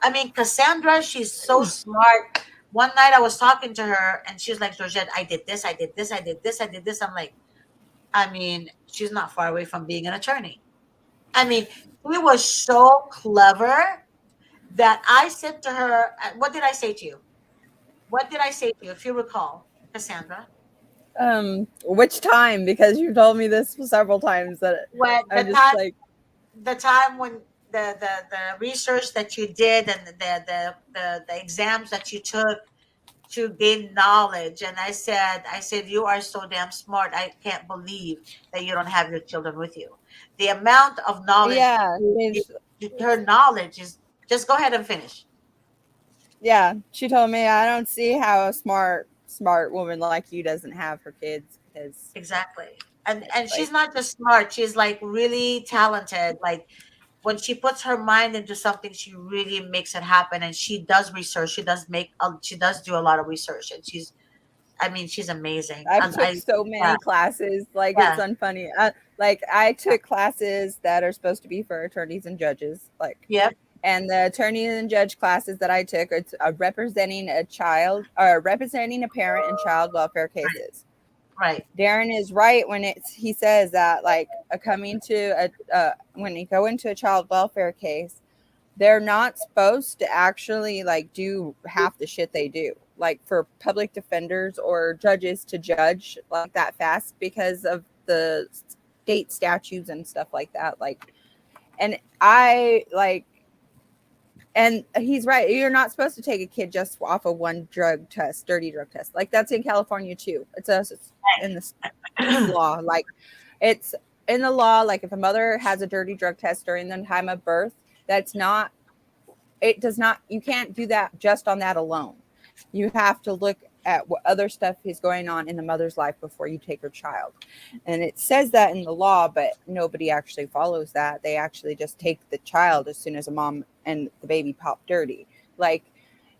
I mean, Cassandra, she's so smart. One night I was talking to her and she's like, Georgette, I did this, I did this, I did this, I did this. I'm like, I mean, she's not far away from being an attorney. I mean, she was so clever that I said to her, what did I say to you? What did I say to you, if you recall, Cassandra? Which time? Because you've told me this several times that the time when the research that you did and the exams that you took to gain knowledge. And I said, you are so damn smart. I can't believe that you don't have your children with you. The amount of knowledge, her knowledge is, just go ahead and finish. Yeah, she told me, I don't see how a smart woman like you doesn't have her kids. Because exactly. And she's not just smart, she's like really talented. Like when she puts her mind into something, she really makes it happen. And she does research, she does do a lot of research, and she's amazing. I took so many classes, like it's unfunny. I took classes that are supposed to be for attorneys and judges, and the attorney and judge classes that I took are representing a child or representing a parent in child welfare cases. Right. Darren is right when he says that when you go into a child welfare case, they're not supposed to actually do half the shit they do, like for public defenders or judges to judge like that fast because of the state statutes and stuff like that. And he's right. You're not supposed to take a kid just off of one drug test, dirty drug test. Like that's in California too. It's in the law. It's in the law. Like if a mother has a dirty drug test during the time of birth, you can't do that just on that alone. You have to look at what other stuff is going on in the mother's life before you take her child. And it says that in the law, but nobody actually follows that. They actually just take the child as soon as a mom and the baby pop dirty. Like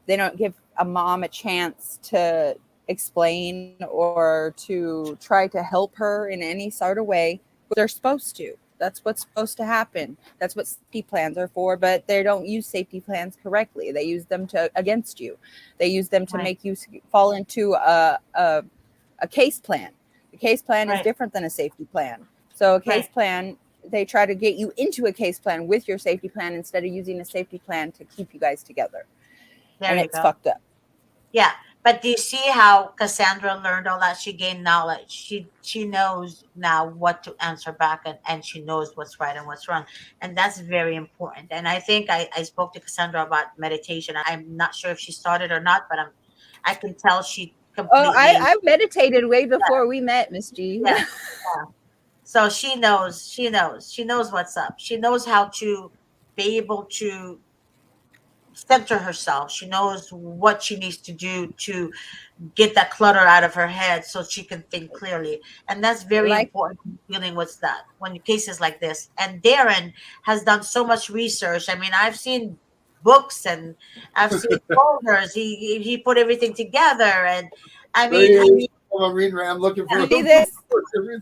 they don't give a mom a chance to explain or to try to help her in any sort of way. But they're supposed to. That's what's supposed to happen. That's what safety plans are for, but they don't use safety plans correctly. They use them against you. They use them to make you fall into a case plan. The case plan is different than a safety plan. So a case plan, they try to get you into a case plan with your safety plan instead of using a safety plan to keep you guys together. And it's fucked up. Yeah. But do you see how Cassandra learned all that? She gained knowledge. She knows now what to answer back, and she knows what's right and what's wrong. And that's very important. And I think I spoke to Cassandra about meditation. I'm not sure if she started or not, but I can tell she completely. Oh, I meditated way before we met, Miss G. Yeah. So she knows what's up. She knows how to be able to center herself. She knows what she needs to do to get that clutter out of her head so she can think clearly. And that's very important dealing with that when cases like this. And Darren has done so much research. I mean, I've seen books and I've seen folders. He put everything together. And I'm looking for this.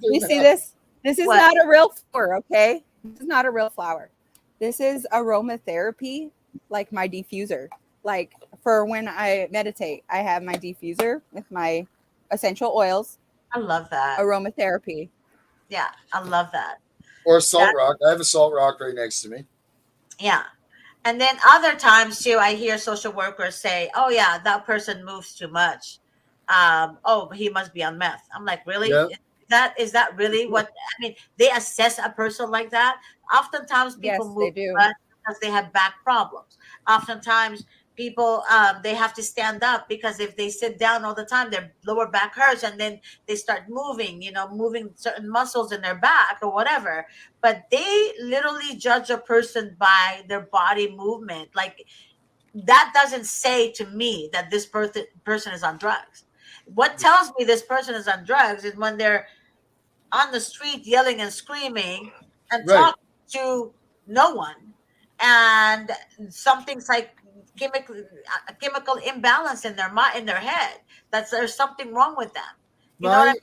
You see this? This is not a real flower, okay? This is not a real flower. This is aromatherapy. Like my diffuser, like for when I meditate, I have my diffuser with my essential oils, I love that. aromatherapy. Yeah, I love that. Or salt rock. I have a salt rock right next to me. Yeah. And then other times too, I hear social workers say, "Oh yeah, that person moves too much. Oh, he must be on meth." I'm like, really? Yeah. Is that really what? I mean, they assess a person like that. Oftentimes, people Yes, move they too do. much because they have back problems. Oftentimes, people they have to stand up because if they sit down all the time, their lower back hurts, and then they start moving. Moving certain muscles in their back or whatever. But they literally judge a person by their body movement. Like, that doesn't say to me that this person is on drugs. What tells me this person is on drugs is when they're on the street yelling and screaming and Right. talking to no one, and something's like chemical a chemical imbalance in their mind, in their head, that there's something wrong with them. You know what I My mean?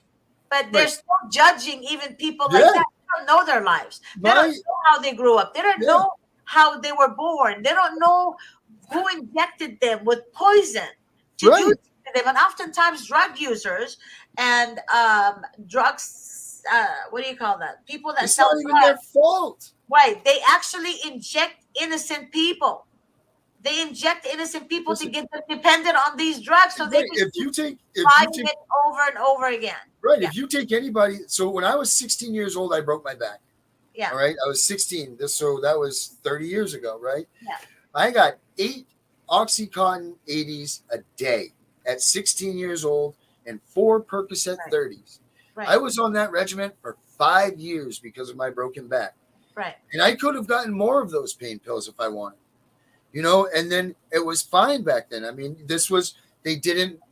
But they're right. still judging even people like Yeah. that. They don't know their lives. They don't My know how they grew up. They don't yeah. know how they were born. They don't know who injected them with poison to do Right. to them. And oftentimes, drug users and drugs, what do you call that? People that It's sell not even their drugs, fault. right? They actually inject innocent people. They inject innocent people to Listen, get them dependent on these drugs so they right. can If keep you take trying it over and over again. right, Yeah, if you take anybody, so when I was 16 years old, I broke my back. yeah, All right. I was 16. So that was 30 years ago, right? yeah. I got 8 Oxycontin 80s a day at 16 years old and 4 Percocet Right, 30s. right, I was on that regimen for 5 years because of my broken back. right. And I could have gotten more of those pain pills if I wanted. And then it was fine back then. I mean,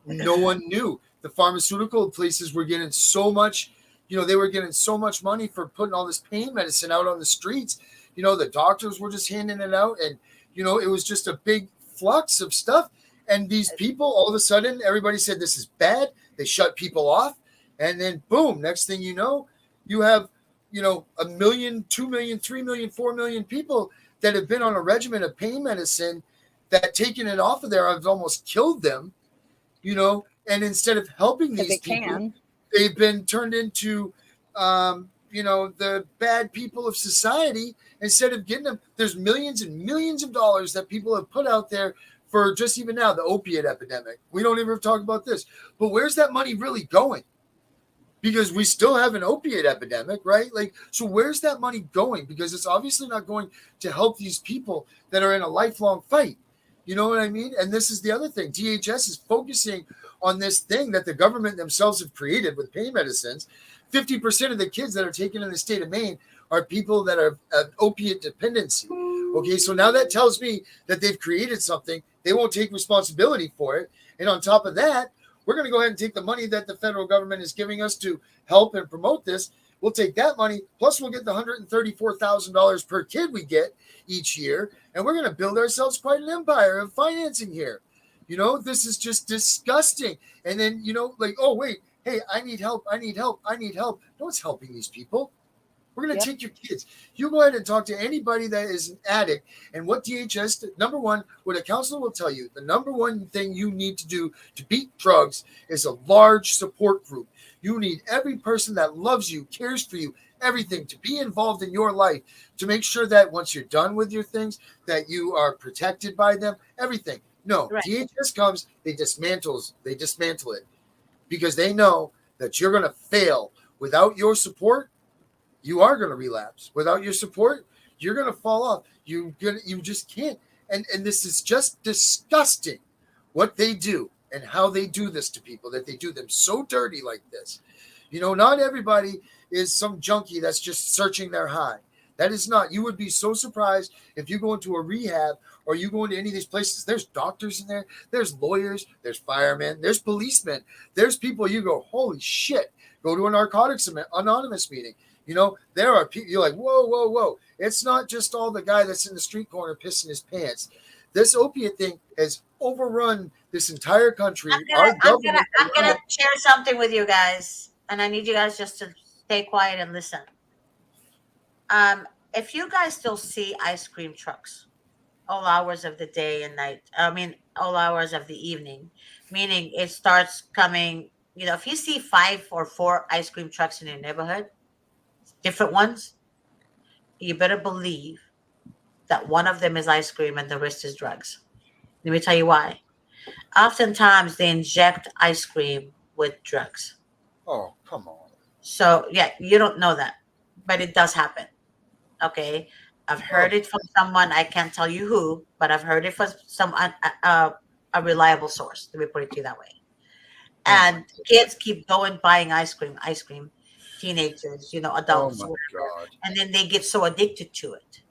no one knew. The pharmaceutical places were getting so much, they were getting so much money for putting all this pain medicine out on the streets. The doctors were just handing it out, and, it was just a big flux of stuff. And these people, all of a sudden, everybody said this is bad. They shut people off. And then, boom, next thing you know, you have, 1 million, 2 million, 3 million, 4 million people that have been on a regimen of pain medicine that taking it off of there has almost killed them, and instead of helping Because these it people, can. they've been turned into, the bad people of society. Instead of getting them, there's millions and millions of dollars that people have put out there for just even now, the opiate epidemic. We don't even talk about this, but where's that money really going? Because we still have an opiate epidemic, right? Like, so where's that money going? Because it's obviously not going to help these people that are in a lifelong fight. You know what I mean? And this is the other thing. DHS is focusing on this thing that the government themselves have created with pain medicines. 50% of the kids that are taken in the state of Maine are people that are of opiate dependency. Okay, so now that tells me that they've created something. They won't take responsibility for it. And on top of that, we're going to go ahead and take the money that the federal government is giving us to help and promote this. We'll take that money, plus we'll get the $134,000 per kid we get each year, and we're going to build ourselves quite an empire of financing here. This is just disgusting. And then, like, oh, wait, hey, I need help. No one's helping these people. We're going to take your kids. You go ahead and talk to anybody that is an addict. And what DHS, number one, what a counselor will tell you, the number one thing you need to do to beat drugs is a large support group. You need every person that loves you, cares for you, everything to be involved in your life, to make sure that once you're done with your things, that you are protected by them, everything. No, right. DHS comes, they dismantle it because they know that you're going to fail. Without your support, you are going to relapse. Without your support, you're going to fall off. You just can't. And this is just disgusting what they do and how they do this to people, that they do them so dirty like this. Not everybody is some junkie that's just searching their high. That is not. You would be so surprised if you go into a rehab or you go into any of these places. There's doctors in there. There's lawyers. There's firemen. There's policemen. There's people you go, holy shit. Go to a Narcotics Anonymous meeting. There are people, you're like, whoa. It's not just all the guy that's in the street corner pissing his pants. This opiate thing has overrun this entire country. I'm gonna share something with you guys, and I need you guys just to stay quiet and listen. If you guys still see ice cream trucks all hours of the day and night, all hours of the evening, meaning it starts coming, if you see 5 or 4 ice cream trucks in your neighborhood, different ones, you better believe that one of them is ice cream and the rest is drugs. Let me tell you why. Oftentimes they inject ice cream with drugs. Oh, come on. So yeah, you don't know that, but it does happen. Okay, I've heard it from someone. I can't tell you who, but I've heard it from a reliable source. Let me put it to you that way. And kids keep going buying ice cream, teenagers, adults, whatever, and then they get so addicted to it,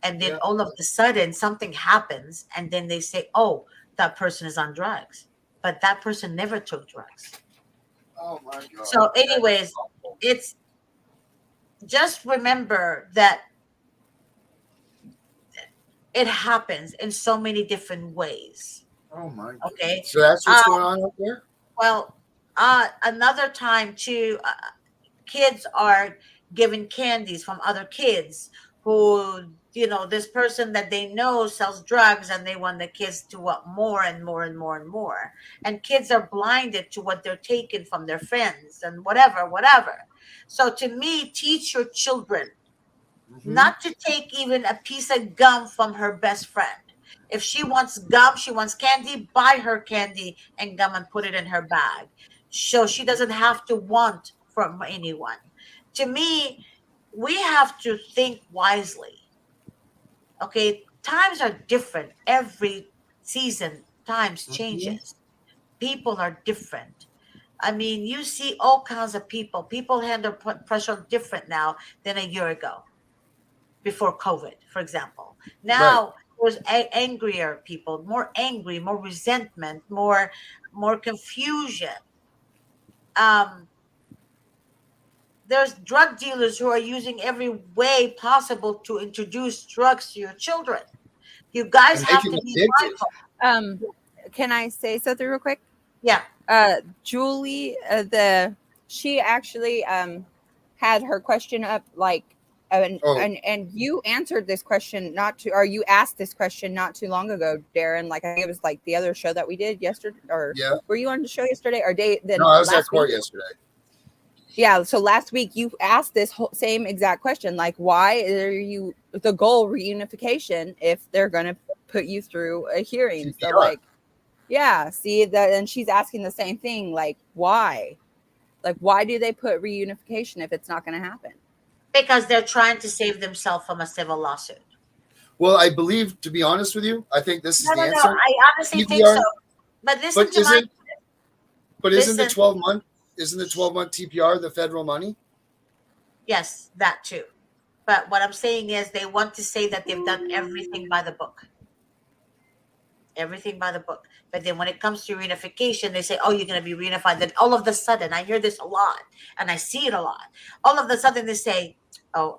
and then all of a sudden something happens, and then they say, "Oh, that person is on drugs," but that person never took drugs. Oh my God. So, anyways, it's just remember that it happens in so many different ways. Oh my God. Okay. So that's what's going on up there? Well, another time too, kids are given candies from other kids who, this person that they know sells drugs, and they want the kids to want more and more and more and more. And kids are blinded to what they're taking from their friends and whatever. So to me, teach your children not to take even a piece of gum from her best friend. If she wants gum, she wants candy, buy her candy and gum and put it in her bag. So she doesn't have to want from anyone. To me, we have to think wisely. Okay, times are different. Every season, times changes. People are different. I mean, you see all kinds of people. People handle pressure different now than a year ago, before COVID, for example. Now there's angrier people, more angry, more resentment, more confusion. There's drug dealers who are using every way possible to introduce drugs to your children. You guys have to be mindful. Can I say something real quick? Yeah. Julie, she actually had her question up, like, and you answered this question you asked this question not too long ago, Darren. Like, I think it was like the other show that we did yesterday, or were you on the show yesterday or day? Then no, I was at court yesterday. Yeah, so last week you asked this same exact question, like, why are you the goal reunification if they're going to put you through a hearing? So, like, yeah, see that, and she's asking the same thing, like, why? Like, why do they put reunification if it's not going to happen? Because they're trying to save themselves from a civil lawsuit. Well, I believe, to be honest with you, I think this is the answer. I honestly think so. But listen to my. But isn't the 12-month? Isn't the 12-month TPR the federal money? Yes, that too. But what I'm saying is they want to say that they've done everything by the book. Everything by the book. But then when it comes to reunification, they say, oh, you're going to be reunified. Then all of a sudden, I hear this a lot, and I see it a lot. All of a sudden, they say, oh,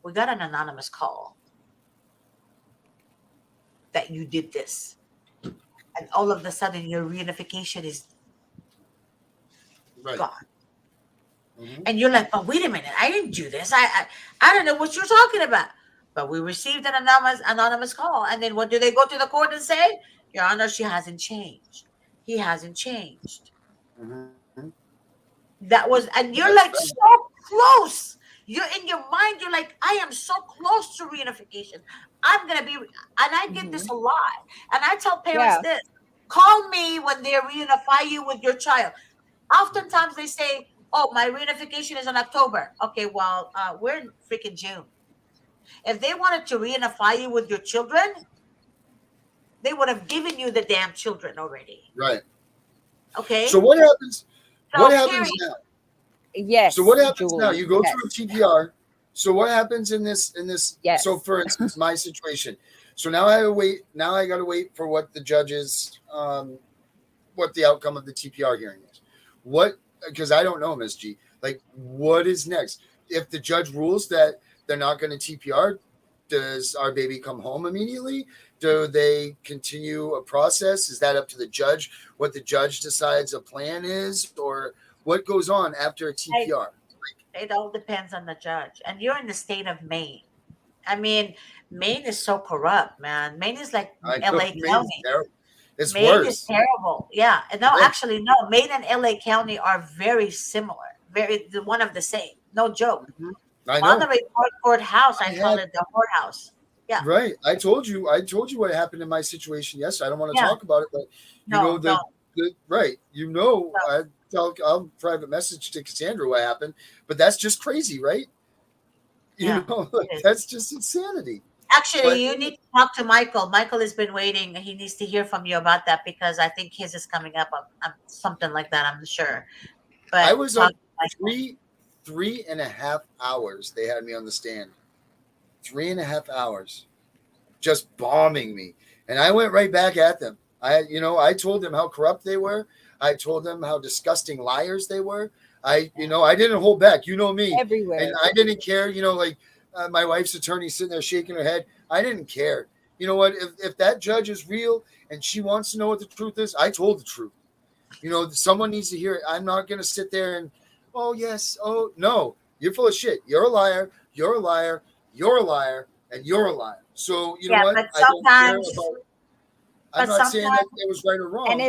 we got an anonymous call that you did this. And all of a sudden, your reunification is gone. And you're like, but wait a minute, I didn't do this. I don't know what you're talking about. But we received an anonymous call. And then what do they go to the court and say? Your Honor, she hasn't changed. He hasn't changed. That was, and you're like so close. You're in your mind, you're like, I am so close to reunification. I'm going to be, and I get this a lot. And I tell parents this, call me when they reunify you with your child. Oftentimes they say, oh, my reunification is in October. Okay, well, we're in freaking June. If they wanted to reunify you with your children, they would have given you the damn children already. Right. Okay. So what happens? So what happens now? Yes. So what happens Julie, now? You go through a TPR. So what happens in this? Yes. So for instance, my situation. So now I wait. Now I got to wait for what the judges, what the outcome of the TPR hearing is. What? Because I don't know, Ms. G. Like, what is next? If the judge rules that they're not going to TPR, does our baby come home immediately? Do they continue a process? Is that up to the judge? What the judge decides a plan is, or what goes on after a TPR? It all depends on the judge. And you're in the state of Maine. I mean, Maine is so corrupt, man. Maine is like LA County. It's Maine is worse. terrible. Yeah. No, Yeah. actually, no. Maine and LA County are very similar. One of the same. No joke. I know. Monterey courthouse, I call had- it the whorehouse. Yeah. Right. I told you what happened in my situation yesterday. I don't want to Yeah. talk about it, but you No, know the right. You know, No. I'll private message to Cassandra what happened, but that's just crazy, right? You Yeah, know, it is. that's just insanity. Actually, But- you need to talk to Michael. Michael has been waiting. He needs to hear from you about that because I think his is coming up. Something like that, I'm sure. But I was talk on to Michael. 3.5 hours. They had me on the stand. 3.5 hours, just bombing me, and I went right back at them. I told them how corrupt they were. I told them how disgusting liars they were. I didn't hold back. You know me, Everywhere. and I didn't care. My wife's attorney sitting there shaking her head. I didn't care. You know what? If that judge is real and she wants to know what the truth is, I told the truth. Someone needs to hear it. I'm not going to sit there and, oh, yes. Oh, no. You're full of shit. You're a liar. You're a liar. You're a liar. And you're a liar. So, you know what? But I don't care sometimes, about. I'm not saying that it was right or wrong. And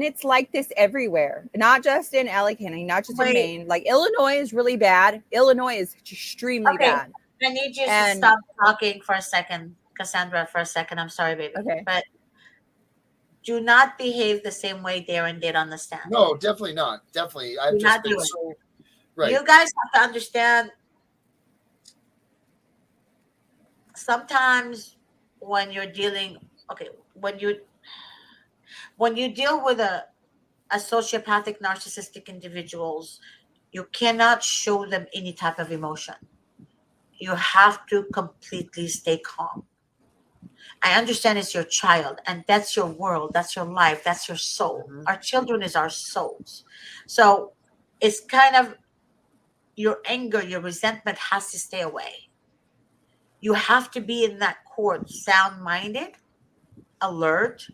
it's like this everywhere, not just in LA County, not just in Maine. Like Illinois is really bad. Illinois is extremely bad. I need you to stop talking for a second, Cassandra, for a second. I'm sorry, baby. Okay. But do not behave the same way Darren did on the stand. No, definitely not. Definitely. I've just been so right. You guys have to understand, sometimes when you're dealing, when you deal with a sociopathic, narcissistic individuals, you cannot show them any type of emotion. You have to completely stay calm. I understand it's your child and that's your world, that's your life, that's your soul. Our children is our souls. So it's kind of your anger, your resentment has to stay away. You have to be in that court sound-minded, alert,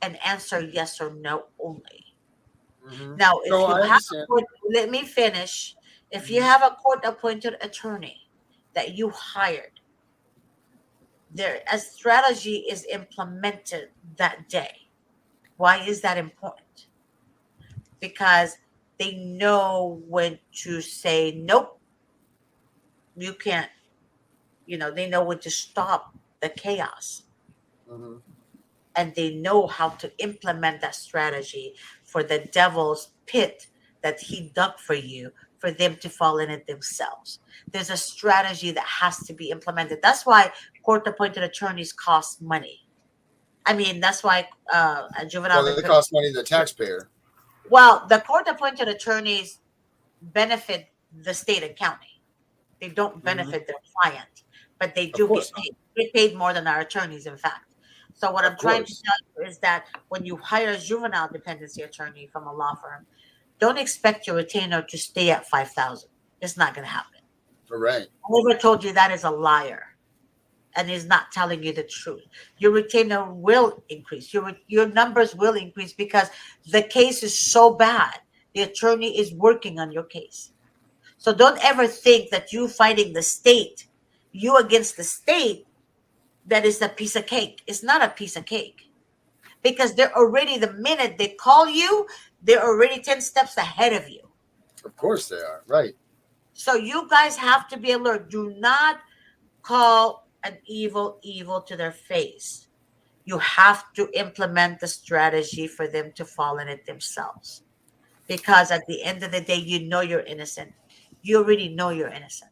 and answer yes or no only. Now, if you have let me finish. If you have a court-appointed attorney that you hired, a strategy is implemented that day. Why is that important? Because they know when to say nope, you can't. They know when to stop the chaos. And they know how to implement that strategy for the devil's pit that he dug for you, for them to fall in it themselves. There's a strategy that has to be implemented. That's why court-appointed attorneys cost money. I mean, that's why a juvenile. Well, they cost money to the taxpayer. Well, the court-appointed attorneys benefit the state and county. They don't benefit their client, but they do get paid. They paid more than our attorneys, in fact. So what I'm trying to tell you is that when you hire a juvenile dependency attorney from a law firm, don't expect your retainer to stay at $5,000. It's not going to happen. Right. Whoever told you that is a liar and is not telling you the truth. Your retainer will increase. Your numbers will increase because the case is so bad. The attorney is working on your case. So don't ever think that you fighting the state, you against the state, that is a piece of cake. It's not a piece of cake. Because they're already, the minute they call you, they're already 10 steps ahead of you. Of course they are. Right. So you guys have to be alert. Do not call an evil to their face. You have to implement the strategy for them to fall in it themselves. Because at the end of the day, you know you're innocent. You already know you're innocent.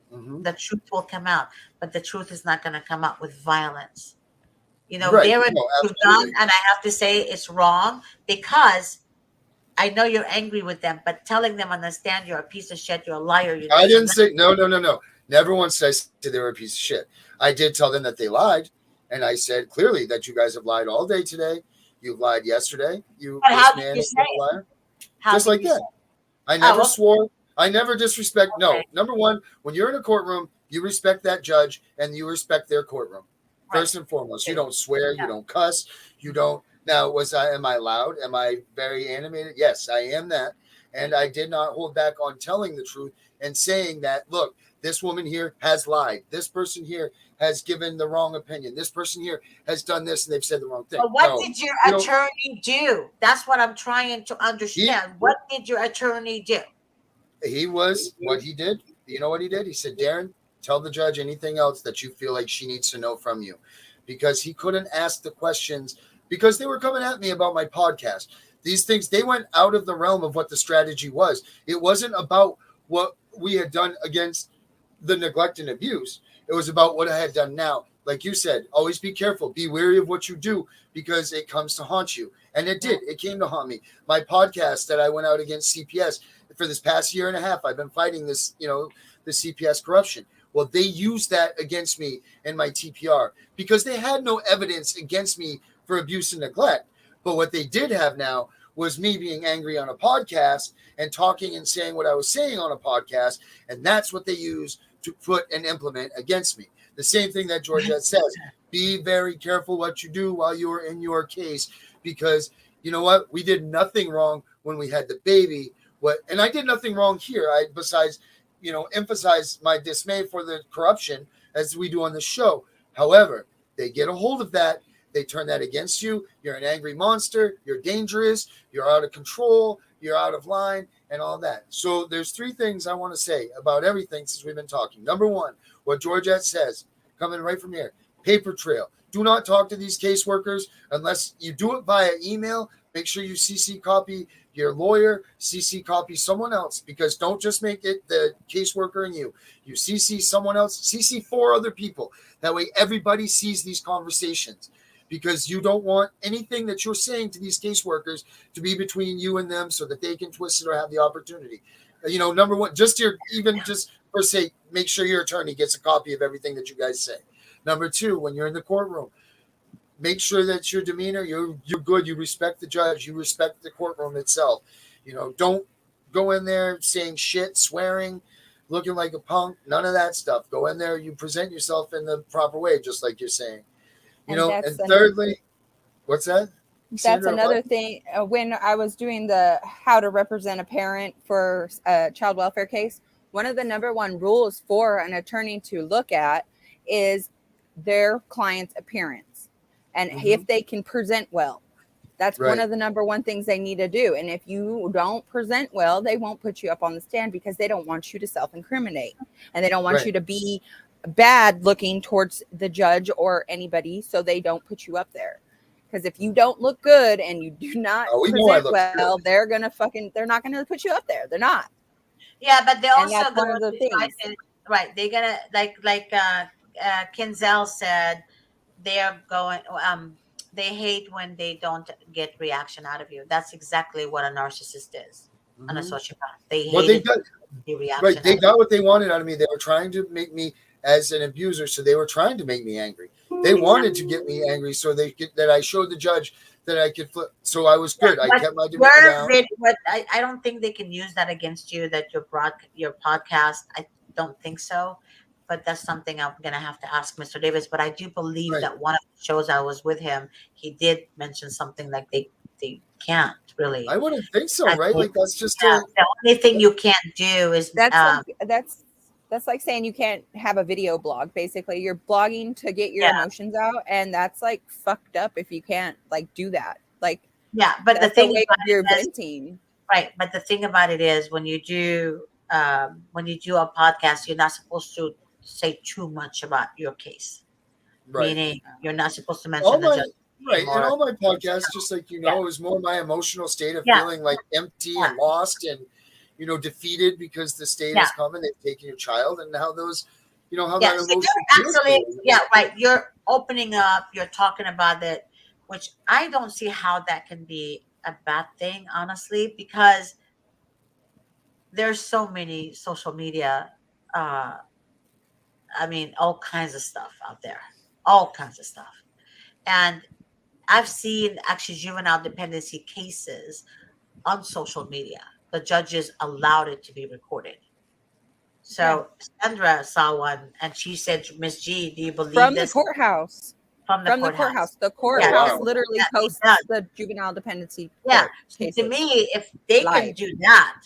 The truth will come out, but the truth is not going to come out with violence. Darren, you've done, and I have to say it's wrong because I know you're angry with them, but telling them on the stand you're a piece of shit, you're a liar. I didn't say no. Never once said they were a piece of shit. I did tell them that they lied, and I said clearly that you guys have lied all day today. You lied yesterday. How did you say a liar. Just like that. I never swore. I never disrespect. No. Number one, when you're in a courtroom, you respect that judge and you respect their courtroom. First and foremost, you don't swear, you don't cuss, you don't. Now, am I loud? Am I very animated? Yes, I am that. And I did not hold back on telling the truth and saying that, look, This woman here has lied. This person here has given the wrong opinion. This person here has done this and they've said the wrong thing. But what did your attorney do? That's what I'm trying to understand. What did your attorney do? What he did. You know what he did? He said, Darren, tell the judge anything else that you feel like she needs to know from you, because he couldn't ask the questions because they were coming at me about my podcast. These things, they went out of the realm of what the strategy was. It wasn't about what we had done against the neglect and abuse. It was about what I had done now. Like you said, always be careful, be wary of what you do, because it comes to haunt you. And it did. It came to haunt me. My podcast that I went out against CPS for this past year and a half, I've been fighting this, the CPS corruption. Well, they used that against me in my TPR because they had no evidence against me for abuse and neglect. But what they did have now was me being angry on a podcast and talking and saying what I was saying on a podcast. And that's what they use to put and implement against me. The same thing that Georgette says, be very careful what you do while you're in your case, because you know what? We did nothing wrong when we had the baby. And I did nothing wrong here. Besides, emphasize my dismay for the corruption as we do on the show. However, they get a hold of that. They turn that against you. You're an angry monster. You're dangerous. You're out of control. You're out of line and all that. So there's 3 things I want to say about everything since we've been talking. Number 1, what Georgette says, coming right from here, paper trail. Do not talk to these caseworkers unless you do it via email. Make sure you CC copy your lawyer, CC copy someone else, because don't just make it the caseworker and you. You CC someone else, CC 4 other people. That way everybody sees these conversations, because you don't want anything that you're saying to these caseworkers to be between you and them so that they can twist it or have the opportunity. Number 1, just for say, make sure your attorney gets a copy of everything that you guys say. Number 2, when you're in the courtroom, make sure that your demeanor, you're good. You respect the judge. You respect the courtroom itself. Don't go in there saying shit, swearing, looking like a punk. None of that stuff. Go in there. You present yourself in the proper way, just like you're saying. And thirdly, what's that? That's Sandra, another thing. When I was doing the how to represent a parent for a child welfare case, one of the number 1 rules for an attorney to look at is their client's appearance. And if they can present well, that's one of the number 1 things they need to do. And if you don't present well, they won't put you up on the stand because they don't want you to self-incriminate. And they don't want you to be bad looking towards the judge or anybody, so they don't put you up there. Because if you don't look good and you do not present well, they're not gonna put you up there. They're not. Yeah, but they also that's one of the things. Right. They're gonna like Kinzel said, they're going they hate when they don't get reaction out of you. That's exactly what a narcissist is. An a sociopath. They hate the reaction. Right. They got what they wanted out of me. They were trying to make me as an abuser, so they were trying to make me angry. They wanted to get me angry so that I showed the judge that I could flip. So I was good. I kept my demeanor down. But I don't think they can use that against you, that your podcast. I don't think so. But that's something I'm going to have to ask Mr. Davis. But I do believe that one of the shows I was with him, he did mention something like they can't really. I wouldn't think so, right? Like that's just the only thing you can't do is that's like saying you can't have a video blog. Basically, you're blogging to get your emotions out, and that's like fucked up if you can't like do that. Like but the thing you're venting, right? But the thing about it is when you do a podcast, you're not supposed to say too much about your case. Meaning you're not supposed to mention the judge. Right. And all my podcasts, just like is more my emotional state of feeling like empty and lost and defeated because the state has come and they've taken your child, and how those how that emotion you're opening up, you're talking about it, which I don't see how that can be a bad thing, honestly, because there's so many social media all kinds of stuff out there, and I've seen actually juvenile dependency cases on social media. The judges allowed it to be recorded. So Sandra saw one, and she said, "Miss G, do you believe from this?" The courthouse. From the courthouse. The courthouse literally posts the juvenile dependency. So to me, if they can do that,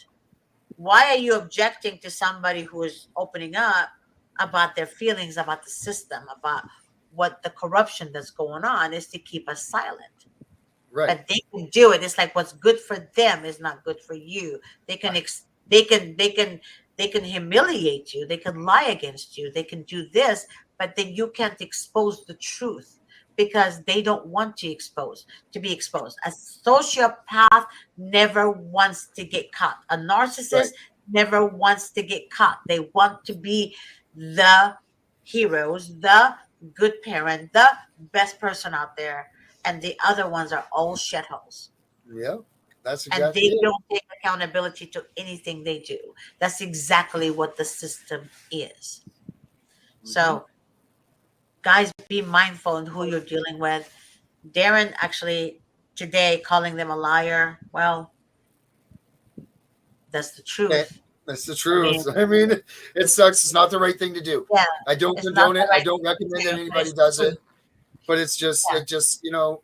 Why are you objecting to somebody who is opening up about their feelings, about the system, about what the corruption that's going on, is to keep us silent. Right. But they can do it. It's like what's good for them is not good for you. They can they can humiliate you. They can lie against you. They can do this, but then you can't expose the truth because they don't want to be exposed. A sociopath never wants to get caught. A narcissist Right. never wants to get caught. They want to be the heroes, the good parent, the best person out there, and the other ones are all shitholes. Yeah, that's And exactly they it. don't take accountability to anything they do. That's exactly what the system is. So, guys, be mindful in who you're dealing with. Darren actually today calling them a liar. Well, that's the Yeah, truth. that's the I mean, truth. I mean, it sucks. It's not the right thing to do. yeah, I don't it's not condone the it. I right don't thing recommend to that do, but anybody it's does the it. truth. But it's just, Yeah.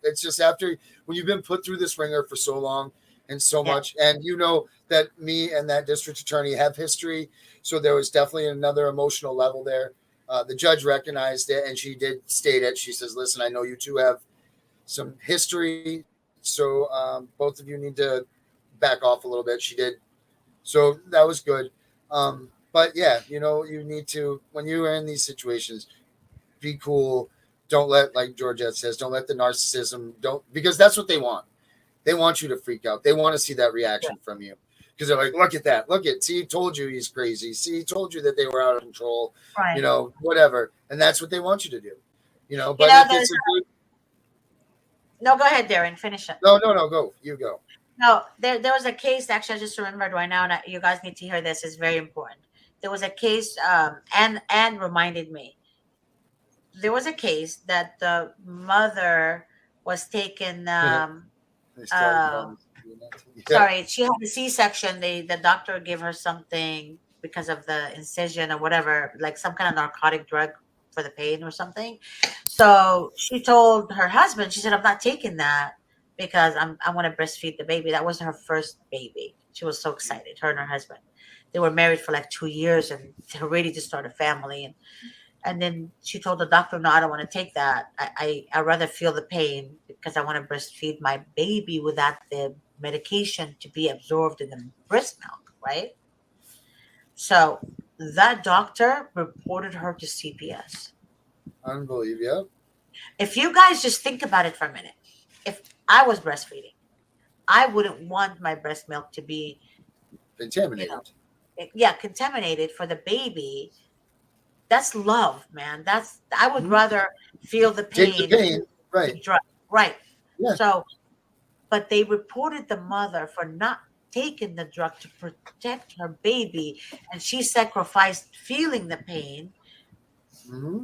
it's just after when you've been put through this ringer for so long and so Yeah. much, and you know that me and that district attorney have history, so there was definitely another emotional level there. The judge recognized it, and she did state it. She says, "Listen, I know you two have some history, so both of you need to back off a little bit." She did, so that was good. But yeah, you know, you need to, when you are in these situations, be cool. Don't let, like Georgette says, don't let the narcissism, don't, because that's what they want. They want you to freak out. They want to see that reaction from you because they're like, look at that. Look at, see, he told you he's crazy. See, he told you that they were out of control, Right. you know, whatever. And that's what they want you to do, you know, You but know, if it's a good, no, go ahead, Darren. Finish it. no, go, you go. No, there was a case. Actually, I just remembered right now, and you guys need to hear this. It's very important. There was a case, and reminded me. There was a case that the mother was taken. They started Uh, calling. Yeah. sorry, she had a C-section. The doctor gave her something because of the incision or whatever, like some kind of narcotic drug for the pain or something. So she told her husband, she said, "I'm not taking that because I want to breastfeed the baby." That was her first baby. She was so excited. Her and her husband, they were married for like 2 years and they're ready to start a family. And then she told the doctor, "No, I don't want to take that. I rather feel the pain because I want to breastfeed my baby without the medication to be absorbed in the breast milk," right? So that doctor reported her to CPS. Unbelievable. If you guys just think about it for a minute, if I was breastfeeding, I wouldn't want my breast milk to be, Contaminated. contaminated for the baby. That's love, man. I would rather feel the pain. Take the pain, right? Right. Yeah. So, but they reported the mother for not taking the drug to protect her baby, and she sacrificed feeling the pain. Mm-hmm.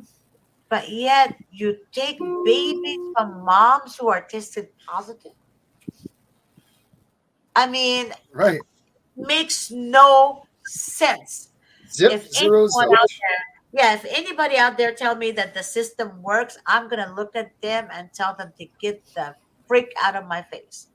But yet, you take babies from moms who are tested positive. I mean, Right. makes no sense. If Zero anyone out zilch. there, if anybody out there tell me that the system works, I'm gonna look at them and tell them to get the freak out of my face,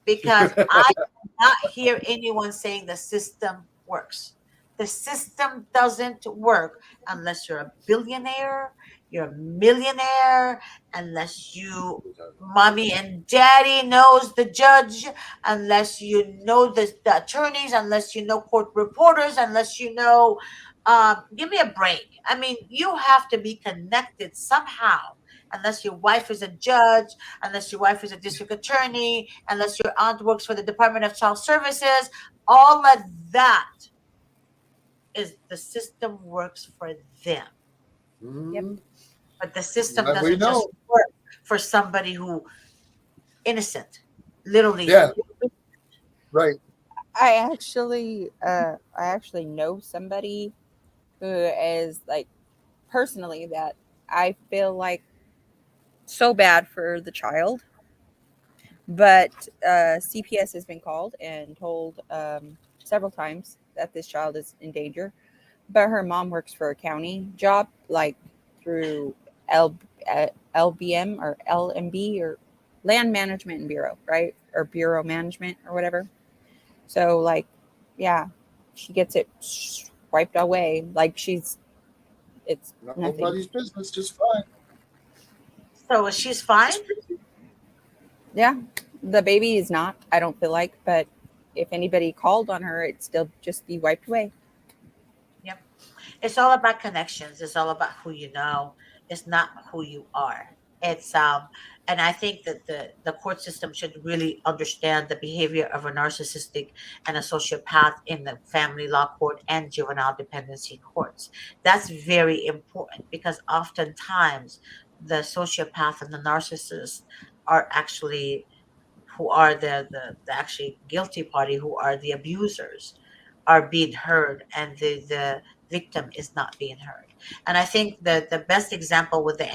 because I cannot hear anyone saying the system works. The system doesn't work unless you're a billionaire, you're a millionaire, unless you, mommy and daddy knows the judge, unless you know the attorneys, unless you know court reporters, unless you know, give me a break. I mean, you have to be connected somehow. Unless your wife is a judge, unless your wife is a district attorney, unless your aunt works for the Department of Child Services, all of that is the system works for them. Mm-hmm. But the system But we doesn't just know. work for somebody who innocent, literally. Yeah. Right. I actually know somebody who is like personally that I feel like so bad for the child, but CPS has been called and told several times that this child is in danger. But her mom works for a county job, like through LBM or LMB or Land Management Bureau, right? Or Bureau Management or whatever. So, like, yeah, she gets it wiped away like it's nothing. Nobody's business, just fine. So she's fine? Yeah, the baby is not, I don't feel like, but if anybody called on her, it'd still just be wiped away. Yep. It's all about connections. It's all about who you know. It's not who you are. It's and I think that the court system should really understand the behavior of a narcissistic and a sociopath in the family law court and juvenile dependency courts. That's very important because oftentimes the sociopath and the narcissist are actually who are the actually guilty party, who are the abusers, are being heard, and the victim is not being heard. And I think that the best example with the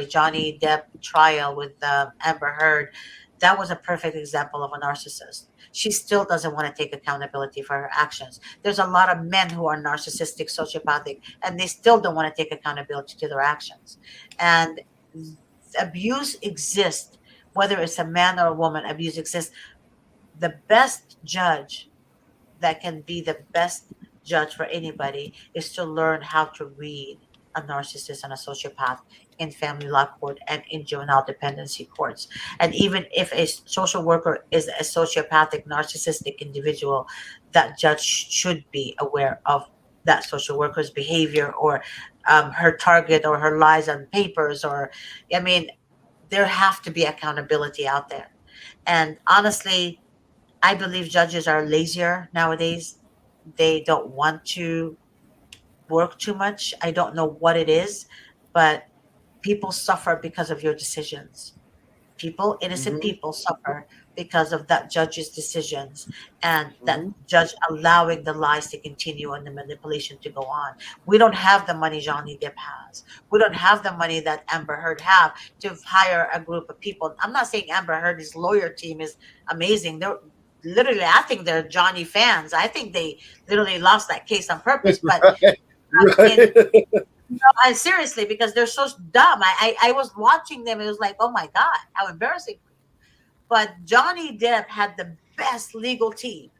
Johnny Depp trial with Amber Heard, that was a perfect example of a narcissist. She still doesn't want to take accountability for her actions. There's a lot of men who are narcissistic, sociopathic, and they still don't want to take accountability to their actions. And abuse exists, whether it's a man or a woman, abuse exists. The best judge that can be the best judge for anybody is to learn how to read a narcissist and a sociopath in family law court and in juvenile dependency courts. And even if a social worker is a sociopathic, narcissistic individual, that judge should be aware of that social worker's behavior, or her target, or her lies on papers, or, I mean, there have to be accountability out there. And honestly, I believe judges are lazier nowadays. They don't want to work too much. I don't know what it is, but people suffer because of your decisions. Innocent people suffer because of that judge's decisions, and that judge allowing the lies to continue and the manipulation to go on. We don't have the money Johnny Depp has. We don't have the money that Amber Heard have to hire a group of people. I'm not saying Amber Heard's lawyer team is amazing. They're literally, I think they're Johnny fans. I think they literally lost that case on purpose. But no, seriously, because they're so dumb. I was watching them. It was like, oh my God, how embarrassing. But Johnny Depp had the best legal team.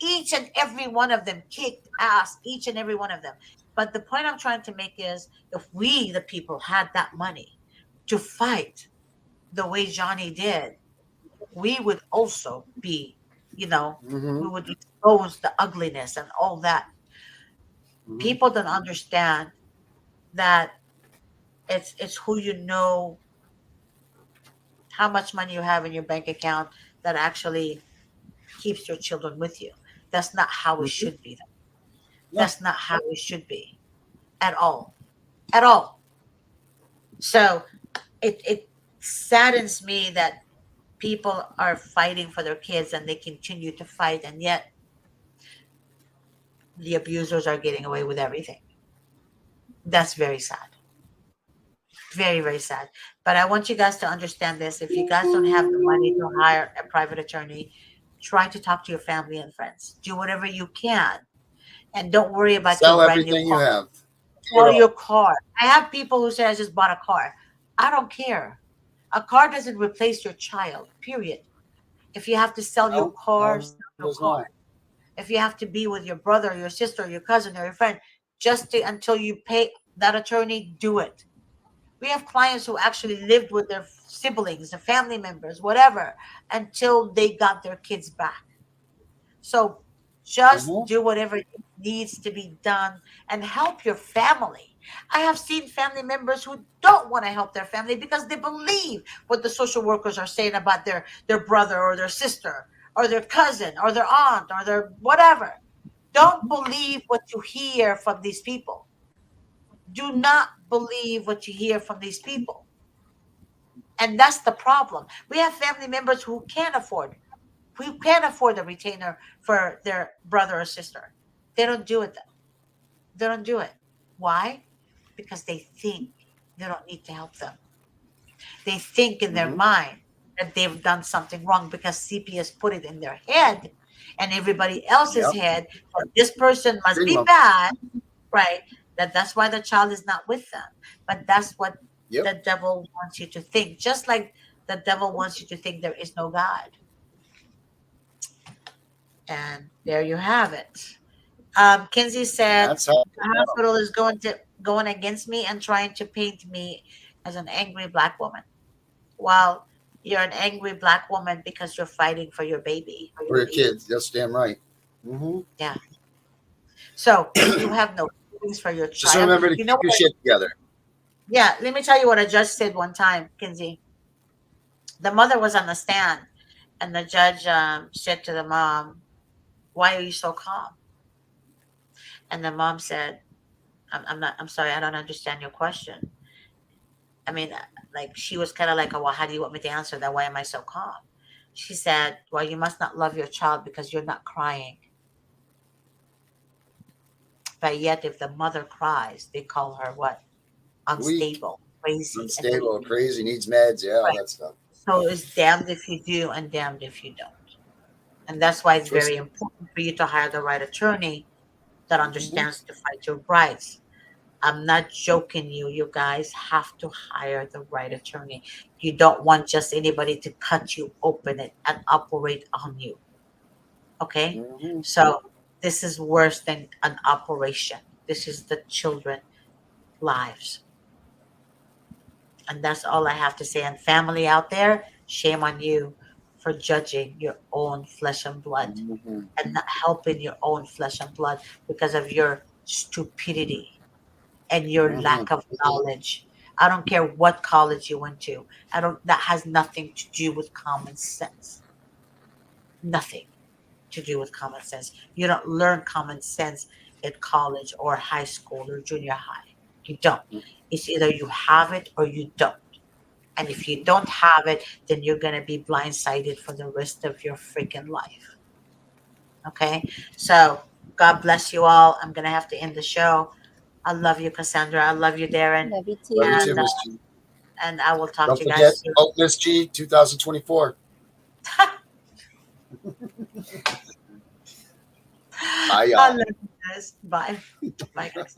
Each and every one of them kicked ass, each and every one of them. But the point I'm trying to make is, if we, the people, had that money to fight the way Johnny did, we would also be, we would expose the ugliness and all that. People don't understand that it's who you know, how much money you have in your bank account, that actually keeps your children with you. That's not how it should be. That's not how it should be at all. At all. So it saddens me that people are fighting for their kids and they continue to fight, and yet the abusers are getting away with everything. That's very sad. Very, very sad. But I want you guys to understand this. If you guys don't have the money to hire a private attorney, try to talk to your family and friends. Do whatever you can. And don't worry about Sell your brand everything new car. you have. Sell your car. I have people who say, I just bought a car. I don't care. A car doesn't replace your child, period. If you have to sell your car, sell your car. If you have to be with your brother, your sister, your cousin, or your friend, until you pay that attorney, do it. We have clients who actually lived with their siblings, their family members, whatever, until they got their kids back. So just do whatever needs to be done and help your family. I have seen family members who don't want to help their family because they believe what the social workers are saying about their brother or their sister or their cousin or their aunt or their whatever. Don't believe what you hear from these people. Do not believe what you hear from these people. And that's the problem. We have family members who can't afford a retainer for their brother or sister. They don't do it. They don't do it. Why? Because they think they don't need to help them. They think in their mind that they've done something wrong because CPS put it in their head and everybody else's head. This person must be bad, right? That's why the child is not with them. But that's what the devil wants you to think. Just like the devil wants you to think there is no God. And there you have it. Kinsey said That's how. the hospital is going against me and trying to paint me as an angry black woman. Well, you're an angry black woman because you're fighting for your baby. For your kids. That's damn right. Yeah. So if you have no feelings for your Just child, remember to you keep know your what? shit together. Yeah, let me tell you what a judge said one time, Kinsey. The mother was on the stand, and the judge said to the mom, "Why are you so calm?" And the mom said, I'm not. I'm sorry. I don't understand your question." I mean, like she was kind of like, "Oh, well, how do you want me to answer that? Why am I so calm?" She said, "Well, you must not love your child because you're not crying. But yet, if the mother cries, they call her what? Weak, Unstable, crazy, and unstable, weak." crazy, needs meds. Yeah, all Right. that stuff. So it's damned if you do and damned if you don't. And that's why it's very Twist. important for you to hire the right attorney that Mhm. understands to fight your rights. I'm not joking you. You guys have to hire the right attorney. You don't want just anybody to cut you open and operate on you. Okay? Mhm. So this is worse than an operation. This is the children lives. And that's all I have to say. And family out there, shame on you for judging your own flesh and blood Mhm. and not helping your own flesh and blood because of your stupidity and your Mhm. lack of knowledge. I don't care what college you went to. I don't that has nothing to do with common sense. Nothing to do with common sense. You don't learn common sense at college or high school or junior high. You don't. It's either you have it or you don't. And if you don't have it, then you're going to be blindsided for the rest of your freaking life. Okay? So, God bless you all. I'm going to have to end the show. I love you, Cassandra. I love you, Darren. Love you Love you too. too, Miss G. And I will talk Don't to you guys forget, soon. oh, Miss G, 2024. Bye, I y'all. love you guys. Bye. Bye, guys.